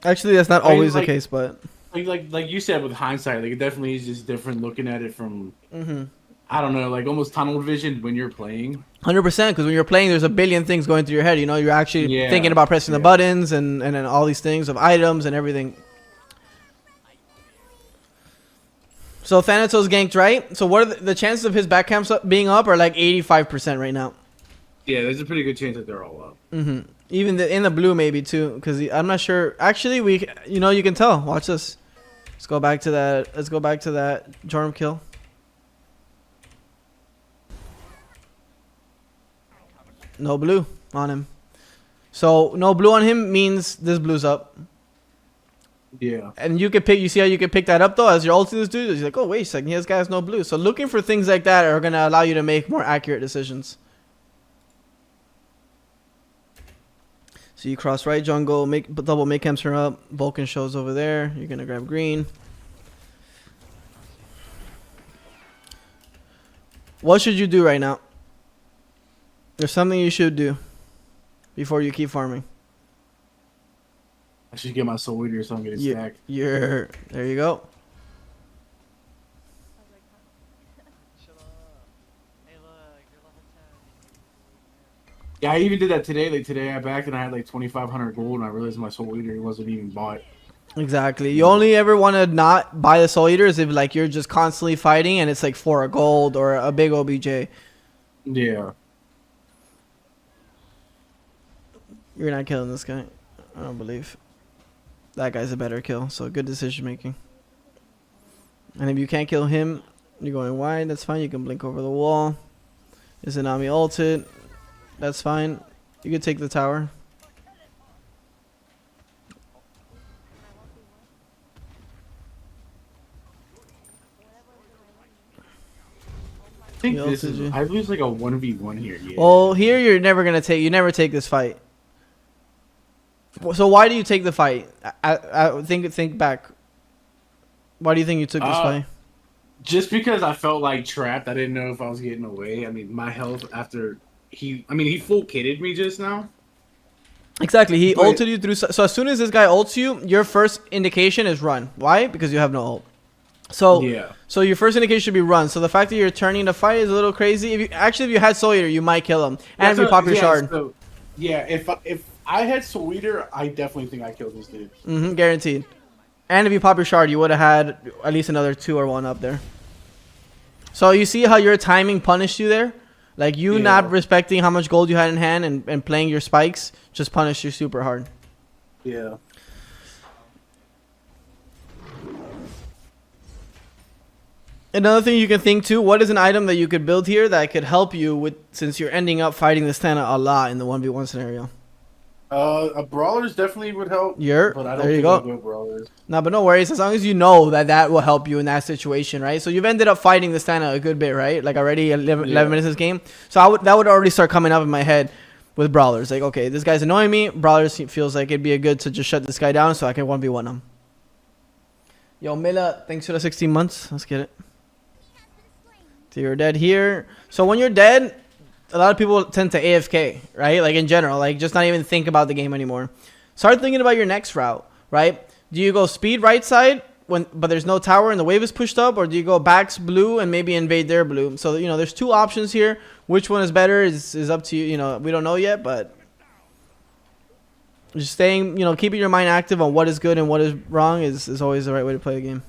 Actually, that's not always the case, but
like you said with hindsight, it definitely is just different looking at it from. I don't know, almost tunnel vision when you're playing.
100%, because when you're playing, there's a billion things going through your head. You're actually thinking about pressing the buttons and then all these things of items and everything. So Thanatos ganked, right? So what are the chances of his back camps being up are like 85% right now.
Yeah, there's a pretty good chance that they're all up.
Even in the blue maybe too, because I'm not sure. Actually, you can tell. Watch this. Let's go back to that Jorm kill. No blue on him. So no blue on him means this blue's up.
Yeah.
And you could pick. You see how you can pick that up though as you're ulting this dude. He's like, oh wait a second, this guy has no blue. So looking for things like that are gonna allow you to make more accurate decisions. So you cross right jungle, make double make hamster up. Vulcan shows over there. You're gonna grab green. What should you do right now? There's something you should do before you keep farming.
I should get my soul eater so I'm getting stacked.
There you go.
Shut up. Hey, look, you're level 10.
Yeah, I even did that today. Like today, I backed and I had like 2,500 gold, and I realized my soul eater wasn't even bought.
Exactly. You only ever want to not buy the soul eaters if like you're just constantly fighting and it's like for a gold or a big OBJ.
Yeah.
You're not killing this guy. I don't believe. That guy's a better kill, so good decision making. And if you can't kill him, you're going wide, that's fine. You can blink over the wall. Is Inami ulted? That's fine. You can take the tower.
I think
He
this
ulted
is.
you.
I lose like a 1v1 here. Yeah.
Well, here you're never gonna take. You never take this fight. So why do you take the fight? I think back. Why do you think you took this fight?
Just because I felt like trapped. I didn't know if I was getting away. I mean, my health after he full kitted me just now.
Exactly. He
But-
ulted you through. So as soon as this guy ults you, your first indication is run. Why? Because you have no ult. So
Yeah.
So your first indication should be run. So the fact that you're turning the fight is a little crazy. If you had Soul Eater, you might kill him. And if you pop your shard.
So, yeah, if I had soul eater, I definitely think I killed this dude.
Guaranteed. And if you pop your shard, you would have had at least another 2 or 1 up there. So you see how your timing punished you there? Like you
Yeah.
not respecting how much gold you had in hand and playing your spikes just punished you super hard.
Yeah.
Another thing you can think too, what is an item that you could build here that could help you with, since you're ending up fighting the Stana a lot in the 1v1 scenario?
A brawlers definitely would help.
You're,
But I don't
there you
think
go.
I'll go brawlers.
No, but no worries. As long as you know that that will help you in that situation, right? So you've ended up fighting the Stana a good bit, right? Like already 11 minutes this game. So that would already start coming up in my head with brawlers. Like, okay, this guy's annoying me. Brawlers feels like it'd be a good to just shut this guy down so I can 1v1 him. Yo, Mila, thanks for the 16 months. Let's get it. So you're dead here. So when you're dead, a lot of people tend to AFK, right? Like in general, like just not even think about the game anymore. Start thinking about your next route, right? Do you go speed right side but there's no tower and the wave is pushed up, or do you go backs blue and maybe invade their blue? So there's 2 options here. Which one is better is up to you. We don't know yet, but just staying, keeping your mind active on what is good and what is wrong is always the right way to play the game.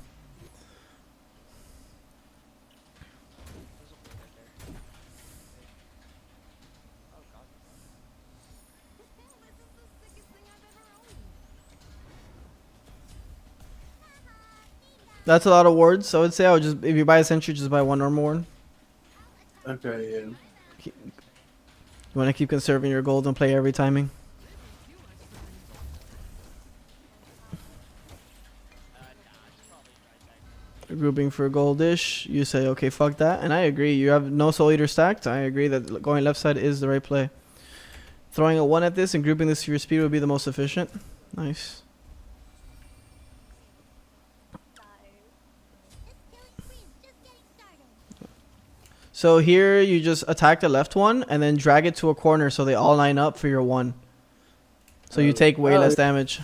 That's a lot of wards. So I would say if you buy a sentry, just buy 1 normal ward.
Okay, yeah.
You want to keep conserving your gold and play every timing. Grouping for goldish. You say, okay, fuck that. And I agree. You have no soul eater stacked. I agree that going left side is the right play. Throwing a 1 at this and grouping this for your speed would be the most efficient. Nice. So here you just attack the left one and then drag it to a corner so they all line up for your 1. So you take way less damage.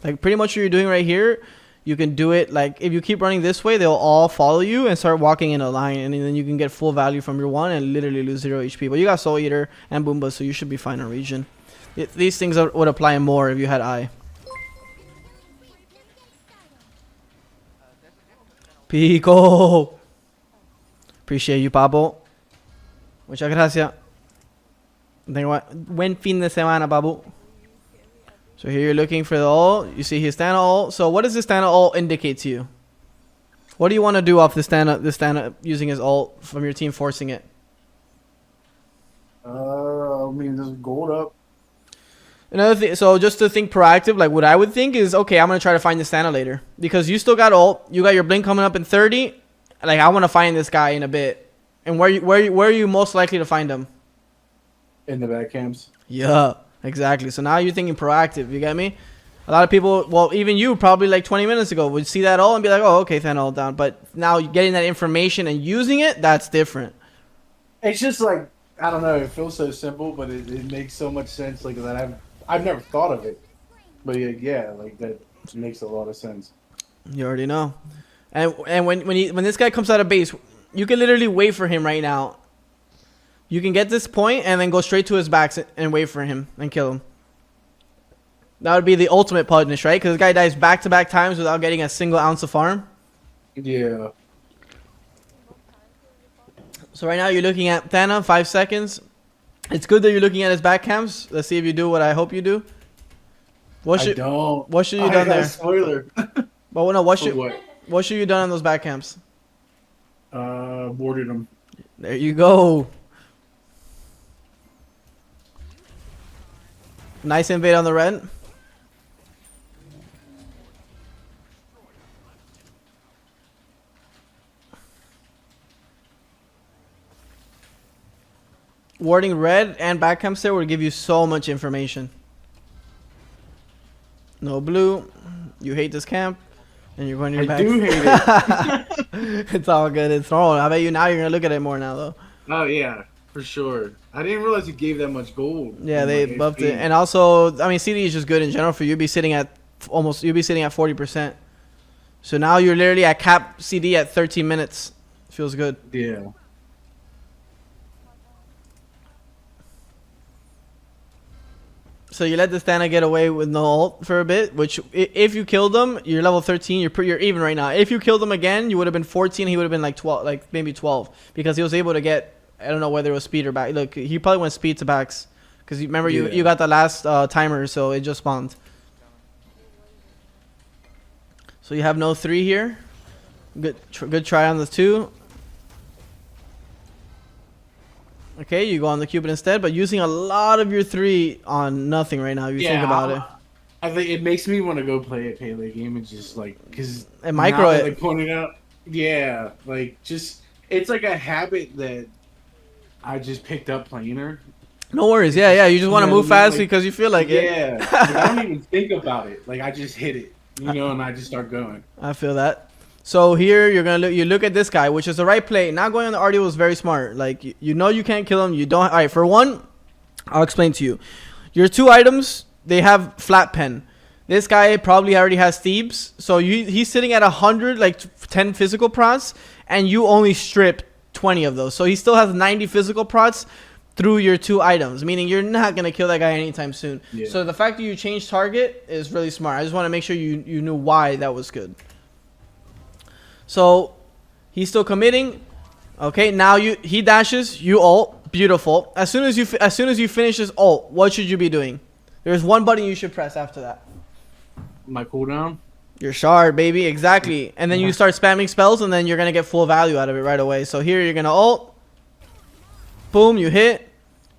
Like pretty much what you're doing right here, you can do it like if you keep running this way, they'll all follow you and start walking in a line, and then you can get full value from your 1 and literally lose 0 HP. But you got Soul Eater and Boomba, so you should be fine on region. These things would apply more if you had Eye. Pico! Appreciate you, Pablo. Muchas gracias. Buen fin de semana, Babu. So here you're looking for the ult. You see his Stana ult. So what does this Stana ult indicate to you? What do you want to do off this Stana using his ult from your team forcing it?
I mean, there's gold up.
Another thing, so just to think proactive, like what I would think is, okay, I'm gonna try to find this Thana later because you still got ult, you got your blink coming up in 30. Like I want to find this guy in a bit, and where are you most likely to find him?
In the back camps.
Yeah, exactly. So now you're thinking proactive. You get me? A lot of people, well, even you, probably like 20 minutes ago, would see that ult and be like, oh, okay, Thana ult down. But now getting that information and using it, that's different.
It's just like, I don't know. It feels so simple, but it makes so much sense. Like that, I've never thought of it, but yeah, like that makes a lot of sense.
You already know. And when this guy comes out of base, you can literally wait for him right now. You can get this point and then go straight to his backs and wait for him and kill him. That would be the ultimate punish, right? Because this guy dies back-to-back times without getting a single ounce of farm.
Yeah.
So right now you're looking at Thana, 5 seconds. It's good that you're looking at his back camps. Let's see if you do what I hope you do. What should you done there?
Spoiler.
But no, what should
What?
you done on those back camps?
Boarded him.
There you go. Nice invade on the red. Warding red and back camps there would give you so much information. No blue. You hate this camp. And you're going to your back.
I do hate it.
It's all good. It's normal. I bet you now you're going to look at it more now, though.
Oh, yeah. For sure. I didn't realize you gave that much gold.
Yeah, they buffed it. And also, I mean, CD is just good in general for you. You'd be sitting at 40%. So now you're literally at cap CD at 13 minutes. Feels good.
Yeah.
So you let this Thana get away with no ult for a bit, which if you killed him, you're level 13, you're even right now. If you killed him again, you would have been 14, he would have been like 12, like maybe 12, because he was able to get, I don't know whether it was speed or back. Look, he probably went speed to backs, because you remember you got the last timer, so it just spawned. So you have no 3 here. Good try on the 2. Okay, you go on the Cupid instead, but using a lot of your 3 on nothing right now. You think about it.
I think it makes me want to go play a Pele game and just like, because
and micro it.
Like pointed out, yeah, like just it's like a habit that I just picked up playing her.
No worries, yeah. You just want to move fast because you feel like it.
Yeah, like, I don't even think about it. Like I just hit it, and I just start going.
I feel that. So here you look at this guy, which is the right play. Not going on the RD was very smart. Like you know you can't kill him. You don't. All right, for one, I'll explain to you. Your 2 items, they have flat pen. This guy probably already has Thebes, so he's sitting at 100, like 10 physical procs, and you only strip 20 of those. So he still has 90 physical procs through your 2 items, meaning you're not gonna kill that guy anytime soon. Yeah. So the fact that you changed target is really smart. I just want to make sure you knew why that was good. So he's still committing. Okay, now he dashes, you ult, beautiful. As soon as you finish his ult, what should you be doing? There's one button you should press after that.
My cooldown.
Your shard, baby, exactly. And then you start spamming spells, and then you're gonna get full value out of it right away. So here you're gonna ult. Boom, you hit.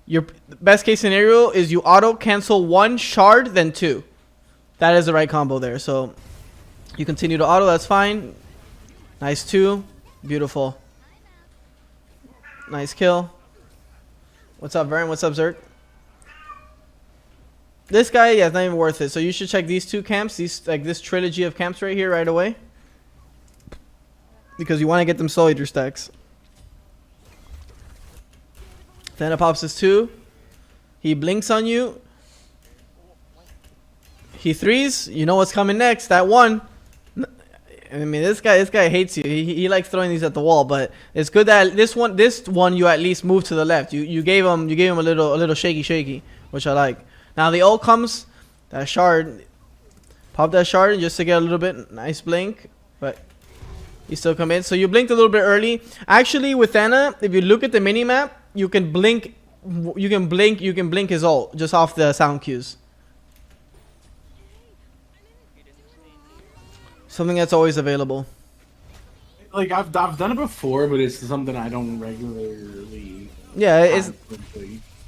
Your best case scenario is you auto cancel 1 shard, then 2. That is the right combo there. So you continue to auto, that's fine. Nice 2. Beautiful. Nice kill. What's up, Vern? What's up, Zerk? This guy, yeah, it's not even worth it. So you should check these 2 camps, this trilogy of camps right here right away. Because you want to get them Soul Eater stacks. Thana pops his 2. He blinks on you. He 3s. You know what's coming next. That 1. I mean, this guy hates you. He likes throwing these at the wall, but it's good that this one you at least move to the left. You gave him a little shaky, which I like. Now the ult comes, that shard, pop that shard just to get a little bit nice blink, but he still come in. So you blinked a little bit early. Actually, with Thana, if you look at the mini map, you can blink his ult just off the sound cues. Something that's always available.
Like I've done it before, but it's something I don't regularly.
Yeah, it's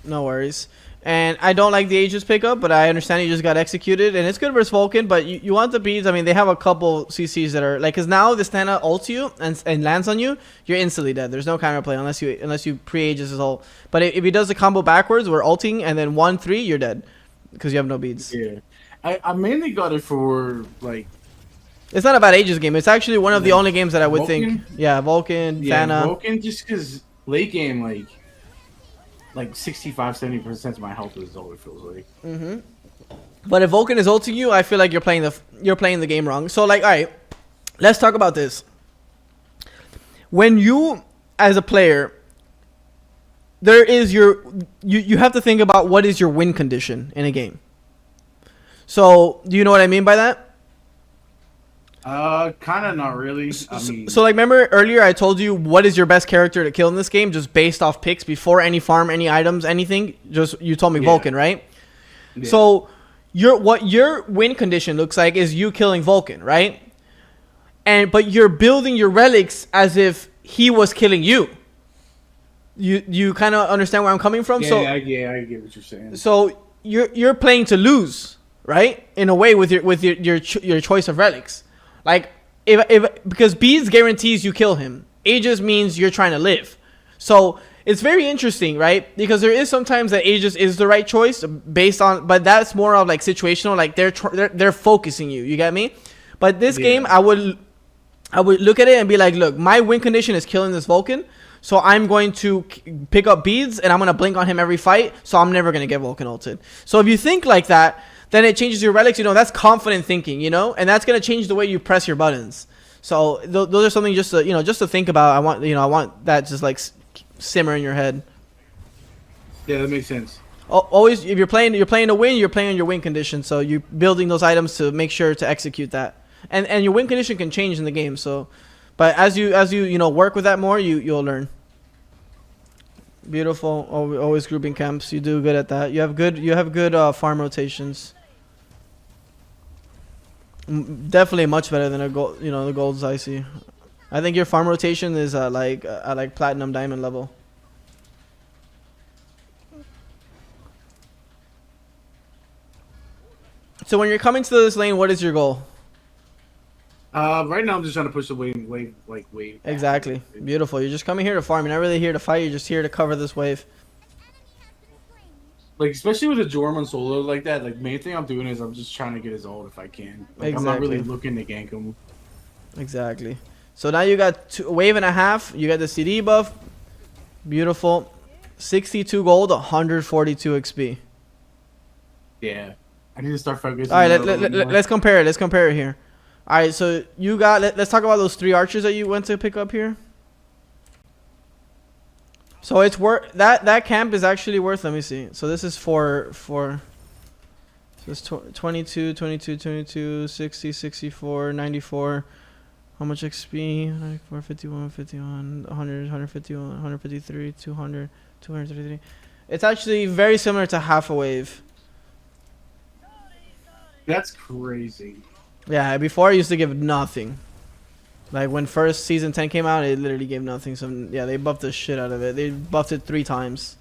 no worries. And I don't like the Aegis pickup, but I understand he just got executed. And it's good versus Vulcan, but you want the beads. I mean, they have a couple CCs that are like, because now the Stana ults you and lands on you, you're instantly dead. There's no counterplay unless you pre-Aegis his ult. But if he does the combo backwards, we're ulting and then 1-3, you're dead because you have no beads.
Yeah, I mainly got it for like.
It's not a bad Aegis game. It's actually one of the only games that I would think. Yeah, Vulcan, Thana.
Vulcan, just because late game, like 65-70% of my health is all it feels like.
Mm-hmm. But if Vulcan is ulting you, I feel like you're playing the game wrong. So like, all right, let's talk about this. When you, as a player, there is you have to think about what is your win condition in a game. So do you know what I mean by that?
Kind of not really. I mean,
So like, remember earlier I told you what is your best character to kill in this game, just based off picks before any farm, any items, anything. Just you told me Vulcan, right?
Yeah.
So what your win condition looks like is you killing Vulcan, right? But you're building your relics as if he was killing you. You kind of understand where I'm coming from?
Yeah, I get what you're saying.
So you're playing to lose, right? In a way, with your choice of relics. Like, if because beads guarantees you kill him. Aegis means you're trying to live. So it's very interesting, right? Because there is sometimes that Aegis is the right choice based on, but that's more of like situational. Like they're focusing you. You get me? But this game, I would look at it and be like, look, my win condition is killing this Vulcan. So I'm going to pick up beads and I'm going to blink on him every fight. So I'm never going to get Vulcan ulted. So if you think like that, then it changes your relics. You know, that's confident thinking, you know, and that's going to change the way you press your buttons. So those are something just to, you know, just to think about. I want that just like simmer in your head.
Yeah, that makes sense.
Always, if you're playing to win, you're playing on your win condition. So you're building those items to make sure to execute that. And your win condition can change in the game. So, but as you know, work with that more, you'll learn. Beautiful. Always grouping camps. You do good at that. You have good farm rotations. Definitely much better than a gold. You know, the golds I see. I think your farm rotation is like platinum diamond level. So when you're coming to this lane, what is your goal?
Right now I'm just trying to push the wave.
Exactly. Beautiful. You're just coming here to farm. You're not really here to fight. You're just here to cover this wave.
Like, especially with a Jorm on solo like that, like, main thing I'm doing is I'm just trying to get his ult if I can. Like, I'm not really looking to gank him.
Exactly. So now you got a wave and a half. You got the CD buff. Beautiful. 62 gold, 142 XP.
Yeah. I need to start focusing.
All right, let's compare it. Let's compare it here. All right, so you got. Let's talk about those 3 archers that you went to pick up here. So it's worth that camp is actually worth. Let me see. So this is for. So it's 22, 60, 64, 94. How much XP? 94, 51, 51, 100, 151, 153, 200, 233. It's actually very similar to half a wave.
That's crazy.
Yeah, before I used to give nothing. Like when first season 10 came out, it literally gave nothing. So yeah, they buffed the shit out of it. They buffed it 3 times.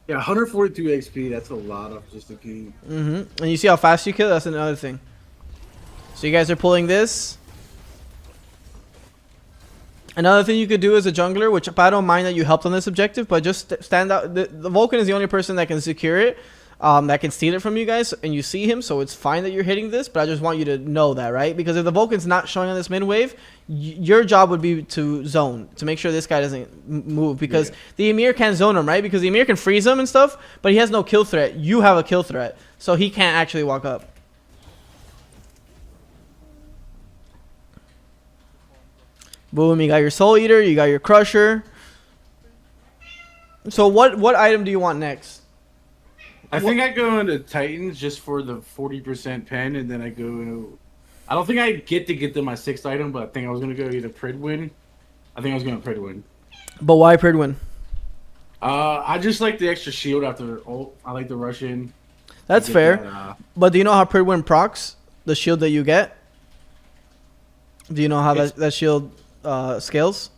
Yeah, 142 XP, that's a lot of just a game.
And you see how fast you kill? That's another thing. So you guys are pulling this. Another thing you could do as a jungler, which I don't mind that you helped on this objective, but just stand out. The Vulcan is the only person that can secure it. That can steal it from you guys, and you see him, so it's fine that you're hitting this, but I just want you to know that, right? Because if the Vulcan's not showing on this mid wave, your job would be to zone, to make sure this guy doesn't move, because the Emir can't zone him, right? Because the Emir can freeze him and stuff, but he has no kill threat. You have a kill threat, so he can't actually walk up. Boom, you got your Soul Eater, you got your Crusher. So what item do you want next?
I think I go into Titans just for the 40% pen, and then I go into... I don't think I get to my 6th item, but I think I was going to go either Pridwin. I think I was going to Pridwin.
But why Pridwin?
I just like the extra shield after ult. I like the rush in.
That's fair. But do you know how Pridwin procs the shield that you get? Do you know how that shield scales?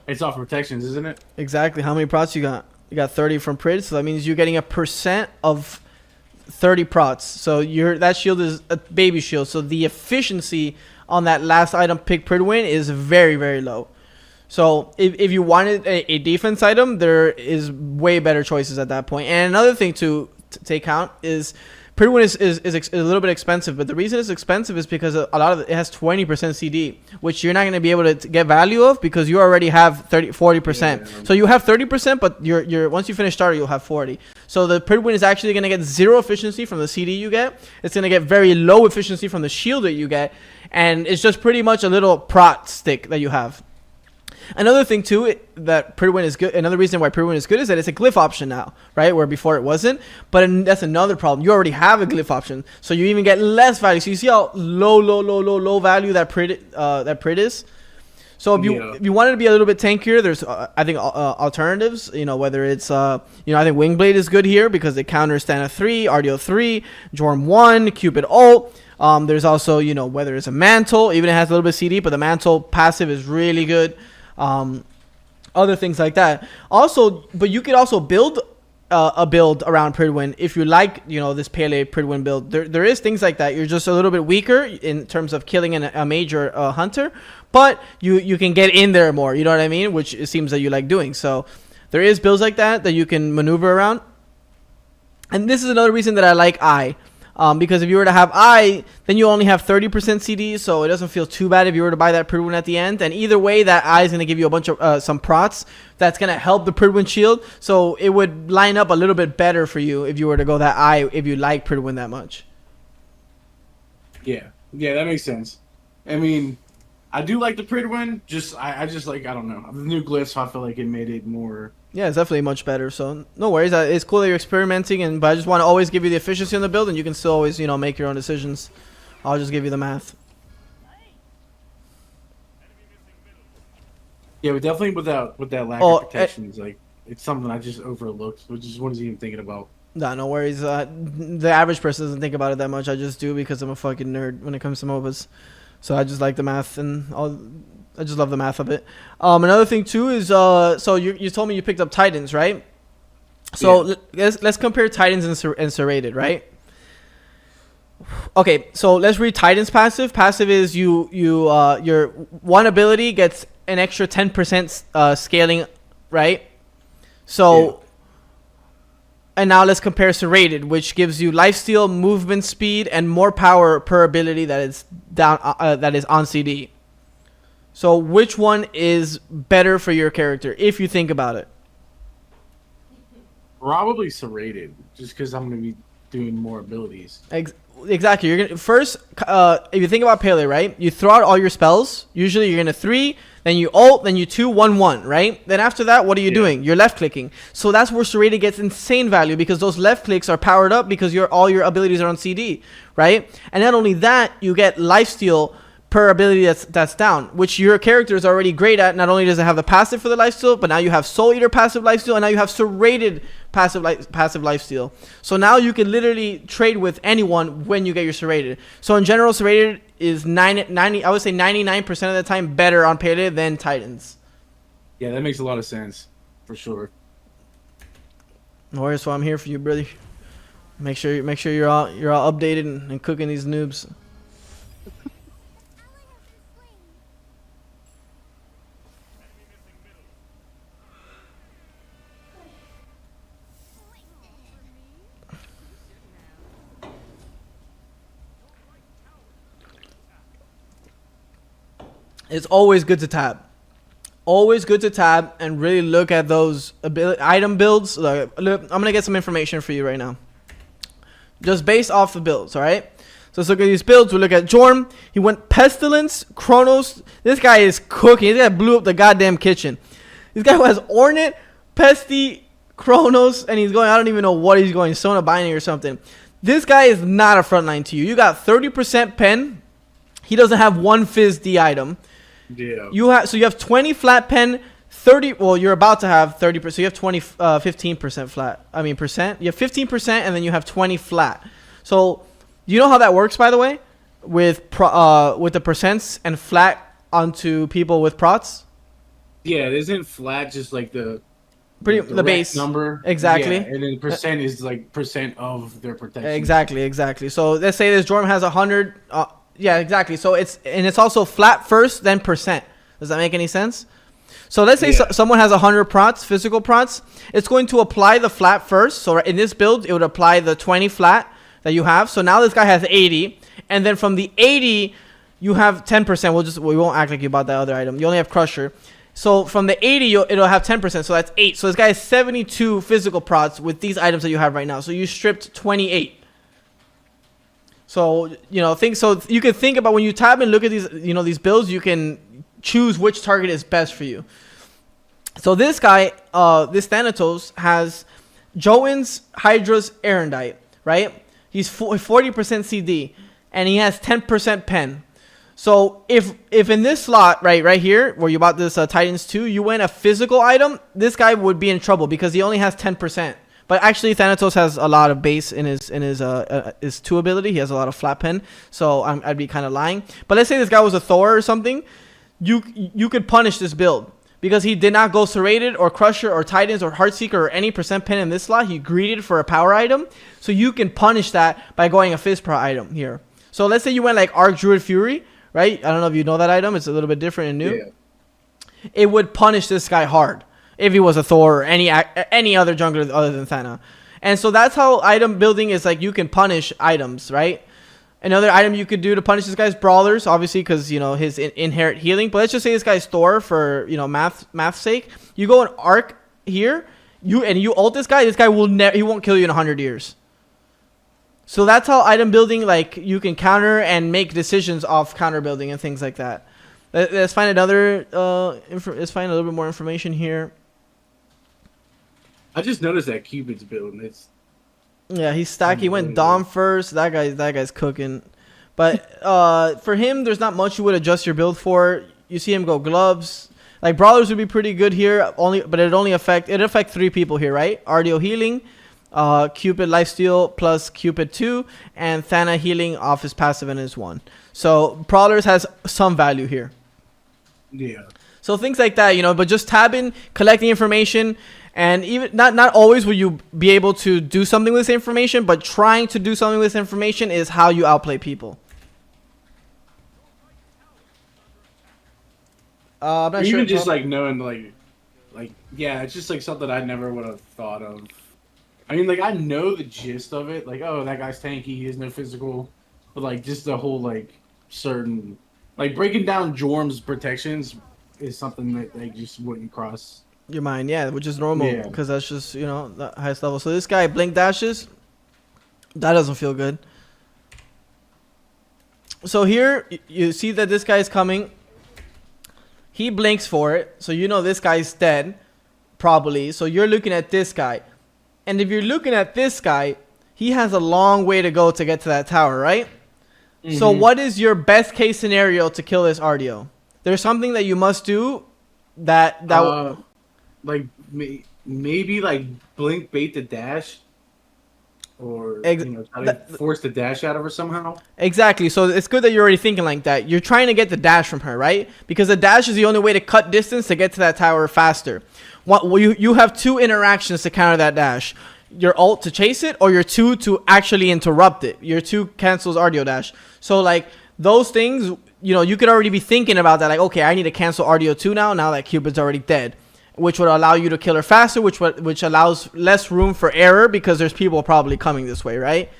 It's off protections, isn't it?
Exactly. How many prots you got? You got 30 from Prid, so that means you're getting a percent of 30 prots. So that shield is a baby shield. So the efficiency on that last item pick Prid win is very, very low. So if you wanted a defense item, there is way better choices at that point. And another thing to take count is Pridwin is a little bit expensive, but the reason it's expensive is because a lot of it has 20% CD, which you're not going to be able to get value of because you already have 40%. Yeah. So you have 30%, but you're once you finish starter, you'll have 40. So the Pridwin is actually going to get 0 efficiency from the CD you get. It's going to get very low efficiency from the shield that you get, and it's just pretty much a little prot stick that you have. Another thing too that Pridwin is good. Another reason why Pridwin is good is that it's a glyph option now, right? Where before it wasn't. But that's another problem. You already have a glyph option, so you even get less value. So you see how low value that Prid is. So if you wanted to be a little bit tankier, there's I think alternatives. You know, whether it's I think Wingblade is good here because it counters Stana 3, RDO 3, Jorm 1, Cupid ult. There's also whether it's a mantle, even it has a little bit of CD, but the mantle passive is really good. Other things like that. Also, but you could also build a build around Pridwin if you like, this Pele Pridwin build. There is things like that. You're just a little bit weaker in terms of killing a major hunter, but you can get in there more. You know what I mean? Which it seems that you like doing. So there is builds like that you can maneuver around. And this is another reason that I like I. Because if you were to have I, then you only have 30% CD, so it doesn't feel too bad if you were to buy that Pridwin at the end. And either way, that I is going to give you a bunch of some prots that's going to help the Pridwin shield, so it would line up a little bit better for you if you were to go that I if you like Pridwin that much.
Yeah, that makes sense. I mean, I do like the Pridwin. I just like, I don't know, the new glyphs. I feel like it made it more.
Yeah, it's definitely much better. So no worries. It's cool that you're experimenting, but I just want to always give you the efficiency on the build, and you can still always make your own decisions. I'll just give you the math.
Yeah, but definitely with that lack of protections, like it's something I just overlooked. What is he even thinking about?
Nah, no worries. The average person doesn't think about it that much. I just do because I'm a fucking nerd when it comes to MOBAs. So I just like the math and I just love the math of it. Another thing too is so you told me you picked up Titans, right? So yeah. Let's compare Titans and Serrated, right? Okay, so let's read Titans passive. Passive is your one ability gets an extra 10% scaling, right? So. Yeah. And now let's compare Serrated, which gives you lifesteal, movement speed, and more power per ability that is that is on CD. So which one is better for your character if you think about it?
Probably Serrated, just because I'm gonna be doing more abilities.
Exactly. You're gonna first, if you think about Pele, right? You throw out all your spells. Usually, you're gonna 3, then you ult, then you 2-1-1, right? Then after that, what are you doing? You're left clicking. So that's where Serrated gets insane value because those left clicks are powered up because all your abilities are on CD, right? And not only that, you get lifesteal per ability that's down, which your character is already great at. Not only does it have the passive for the lifesteal, but now you have Soul Eater passive lifesteal, and now you have Serrated passive lifesteal. So now you can literally trade with anyone when you get your Serrated. So in general, Serrated is 90. I would say 99% of the time better on Pele than Titans.
Yeah, that makes a lot of sense, for sure.
No worries, so I'm here for you, brother. Make sure you're all updated and cooking these noobs. It's always good to tab. Always good to tab and really look at those item builds. Look, I'm going to get some information for you right now. Just based off the builds, alright? So let's look at these builds. We'll look at Jorm. He went Pestilence, Chronos. This guy is cooking. This guy blew up the goddamn kitchen. This guy who has Ornate, Pesty, Chronos, and he's going, I don't even know what he's going, Sona Binding or something. This guy is not a frontline to you. You got 30% pen. He doesn't have one Fizz D item.
Yeah.
You have 20 flat pen, 30. Well, you're about to have 30%. So you have 15% flat. I mean percent. You have 15%, and then you have 20 flat. So you know how that works, by the way, with the percents and flat onto people with prots.
Yeah, it isn't flat, just like the
The
direct
base.
number.
Exactly.
Yeah, and then percent is like percent of their protection.
Exactly. So let's say this Jorm has 100. Yeah, exactly. So it's also flat first, then percent. Does that make any sense? So let's say someone has 100 prots, physical prots. It's going to apply the flat first. So in this build, it would apply the 20 flat that you have. So now this guy has 80, and then from the 80, you have 10%. We won't act like you bought that other item. You only have Crusher. So from the 80, it'll have 10%. So that's 8. So this guy has 72 physical prots with these items that you have right now. So you stripped 28. So, so you can think about when you tab and look at these, these builds, you can choose which target is best for you. So this guy, this Thanatos has Jotun's, Hydra's, Erendite, right? He's 40% CD, and he has 10% pen. So if in this slot, right here, where you bought this Titans 2, you win a physical item, this guy would be in trouble because he only has 10%. But actually, Thanatos has a lot of base in his 2 ability. He has a lot of flat pen, so I'd be kind of lying. But let's say this guy was a Thor or something, you could punish this build because he did not go Serrated or Crusher or Titans or Heartseeker or any percent pen in this slot. He greeted for a power item, so you can punish that by going a Fizz-Pro item here. So let's say you went like Arc Druid Fury, right? I don't know if you know that item. It's a little bit different and new. Yeah. It would punish this guy hard if he was a Thor or any other jungler other than Thana. And so that's how item building is. Like, you can punish items, right? Another item you could do to punish this guy's Brawlers, obviously, because, his inherent healing. But let's just say this guy's Thor for, math's sake. You go and Arc here, you ult this guy he won't kill you in 100 years. So that's how item building, like, you can counter and make decisions off counter building and things like that. Let's find another, let's find a little bit more information here.
I just noticed that Cupid's build.
Yeah, he's stacked. He went Dom first. That guy's cooking. But for him, there's not much you would adjust your build for. You see him go gloves. Like, Brawlers would be pretty good here, but it affect 3 people here, right? Ardio healing, Cupid lifesteal plus Cupid 2, and Thana healing off his passive and his 1. So Brawlers has some value here.
Yeah.
So things like that, but just tabbing, collecting information. And even not always will you be able to do something with this information, but trying to do something with this information is how you outplay people. I'm not
sure. Even just
like
knowing yeah, it's just like something I never would have thought of. I mean, like, I know the gist of it, like, oh, that guy's tanky, he has no physical, but like just the whole certain breaking down Jorm's protections is something that just wouldn't cross
your mind, yeah, which is normal because that's just the highest level. So this guy blink dashes, that doesn't feel good. So here you see that this guy is coming. He blinks for it, so this guy's dead probably. So you're looking at this guy, and if you're looking at this guy, he has a long way to go to get to that tower, right? Mm-hmm. So what is your best case scenario to kill this RDO? There's something that you must do that
maybe blink bait the dash, or try to force the dash out of her somehow.
Exactly. So it's good that you're already thinking like that. You're trying to get the dash from her, right? Because the dash is the only way to cut distance to get to that tower faster. You have 2 interactions to counter that dash: your ult to chase it, or your 2 to actually interrupt it. Your 2 cancels RDO dash. So those things, you could already be thinking about that. Like, okay, I need to cancel RDO 2 now that Cupid's already dead, which would allow you to kill her faster, which allows less room for error because there's people probably coming this way, right?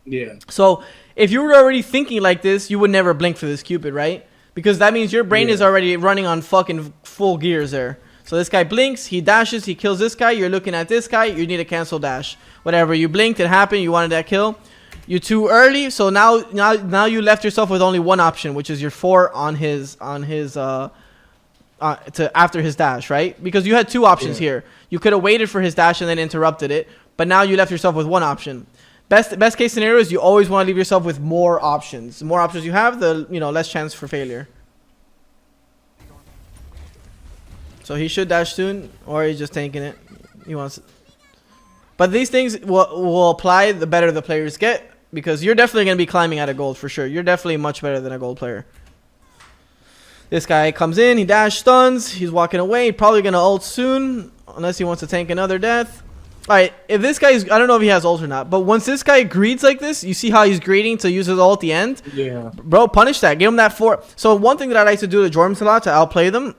Yeah.
So if you were already thinking like this, you would never blink for this Cupid, right? Because that means your brain is already running on fucking full gears there. So this guy blinks, he dashes, he kills this guy. You're looking at this guy, you need a cancel dash. Whatever, you blinked, it happened, you wanted that kill. You're too early, so now you left yourself with only one option, which is your 4 on his to after his dash, right? Because you had 2 options here. You could have waited for his dash and then interrupted it, but now you left yourself with 1 option. Best case scenario is you always want to leave yourself with more options. The more options you have, the less chance for failure. So he should dash soon, or he's just tanking it. He wants it. But these things will apply the better the players get, because you're definitely going to be climbing out of gold for sure. You're definitely much better than a gold player. This guy comes in, he dash stuns, he's walking away, probably gonna ult soon, unless he wants to tank another death. Alright, if this guy's, I don't know if he has ult or not, but once this guy greets like this, you see how he's greeting to use his ult at the end?
Yeah.
Bro, punish that, give him that 4. So one thing that I like to do to Jorms a lot, to outplay them,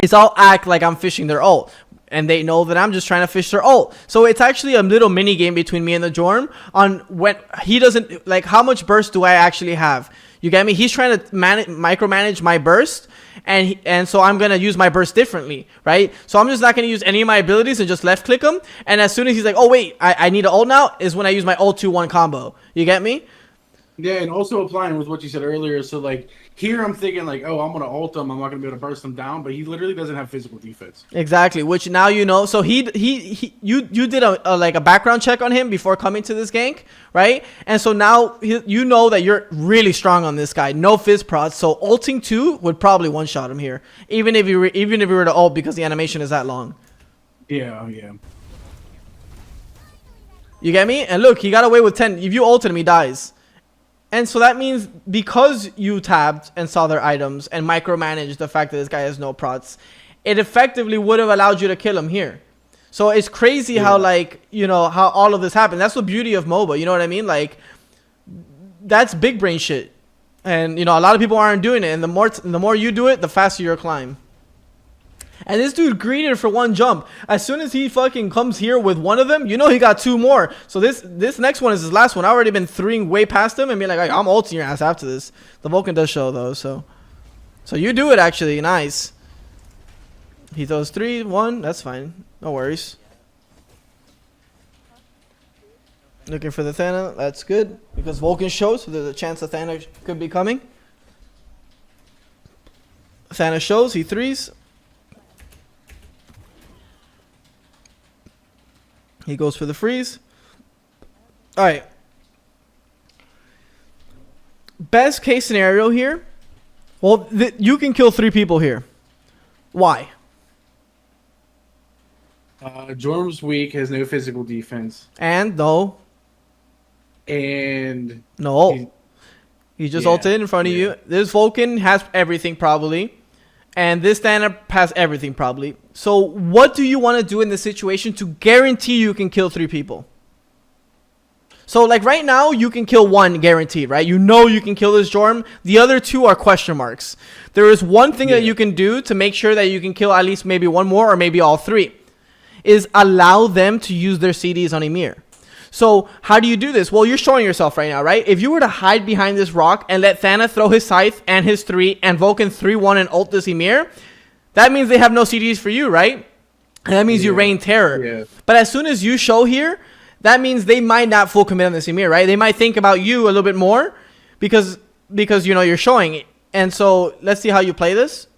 is I'll act like I'm fishing their ult. And they know that I'm just trying to fish their ult. So it's actually a little mini game between me and the Jorm on when he doesn't, like, how much burst do I actually have? You get me? He's trying to micromanage my burst, and so I'm going to use my burst differently, right? So I'm just not going to use any of my abilities and just left click him. And as soon as he's like, oh, wait, I need an ult now, is when I use my ult 2-1 combo. You get me?
Yeah, and also applying with what you said earlier. So, like, here I'm thinking, like, oh, I'm going to ult him. I'm not going to be able to burst him down. But he literally doesn't have physical defense.
Exactly, which now you know. So you did a background check on him before coming to this gank, right? And so now you know that you're really strong on this guy. No fizz prods. So ulting 2 would probably one-shot him here. Even if you were to ult because the animation is that long.
Yeah, yeah.
You get me? And look, he got away with 10. If you ulted him, he dies. And so that means because you tabbed and saw their items and micromanaged the fact that this guy has no prots, it effectively would have allowed you to kill him here. So it's crazy how, like, you know, how all of this happened. That's the beauty of MOBA. You know what I mean? Like, that's big brain shit. And, you know, a lot of people aren't doing it. And the more you do it, the faster your climb. And this dude greeted for 1 jump. As soon as he fucking comes here with 1 of them, you know he got 2 more. So this next one is his last one. I've already been 3ing way past him and being like, I'm ulting your ass after this. The Vulcan does show though, so you do it actually. Nice. He throws 3, 1. That's fine. No worries. Looking for the Thana. That's good because Vulcan shows, so there's a chance the Thana could be coming. Thana shows. He 3s. He goes for the freeze. All right. Best case scenario here. Well, you can kill 3 people here. Why?
Jorm's weak, has no physical defense.
And no.
And
no. He just ulted in front of you. This Vulcan has everything probably. And this Thana has everything probably. So what do you want to do in this situation to guarantee you can kill 3 people? So like right now you can kill 1 guaranteed, right? You know you can kill this Jorm. The other 2 are question marks. There is one thing that you can do to make sure that you can kill at least maybe 1 more or maybe all 3. Is allow them to use their CDs on Ymir. So how do you do this? Well, you're showing yourself right now, right? If you were to hide behind this rock and let Thana throw his Scythe and his 3 and Vulcan 3-1 and ult this Ymir, that means they have no CDs for you, right? And that means you reign terror. Yeah. But as soon as you show here, that means they might not full commit on this Ymir, right? They might think about you a little bit more because you know you're showing it. And so let's see how you play this.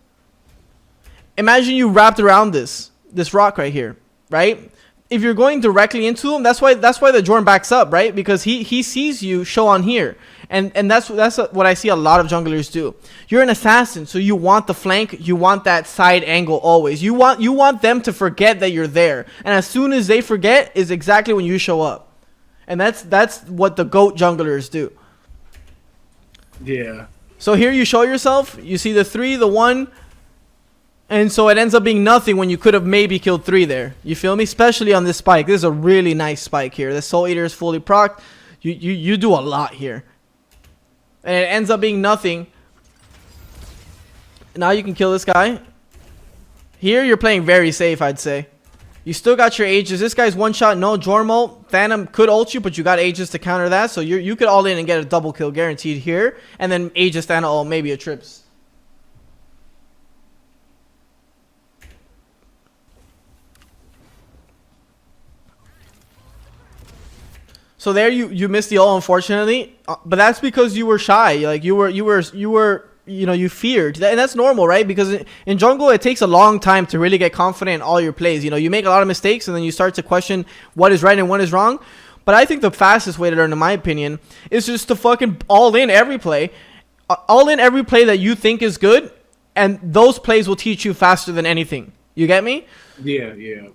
Imagine you wrapped around this rock right here, right? If you're going directly into him, that's why the Jorm backs up, right? Because he sees you show on here, and that's what I see a lot of junglers do. You're an assassin, so you want the flank, you want that side angle always. You want them to forget that you're there, and as soon as they forget, is exactly when you show up, and that's what the GOAT junglers do.
Yeah.
So here you show yourself, you see the 3, the 1. And so it ends up being nothing when you could have maybe killed 3 there. You feel me? Especially on this spike. This is a really nice spike here. The Soul Eater is fully procced. You do a lot here. And it ends up being nothing. Now you can kill this guy. Here you're playing very safe, I'd say. You still got your Aegis. This guy's one shot, no Jorm ult. Phantom could ult you, but you got Aegis to counter that. So you could all in and get a double kill guaranteed here. And then Aegis, Thana ult, maybe a Trips. So there you missed the ult, unfortunately, but that's because you were shy. Like you feared, and that's normal, right? Because in jungle it takes a long time to really get confident in all your plays. You know, you make a lot of mistakes and then you start to question what is right and what is wrong. But I think the fastest way to learn, in my opinion, is just to fucking all in every play that you think is good, and those plays will teach you faster than anything. You get me?
Yeah, yeah.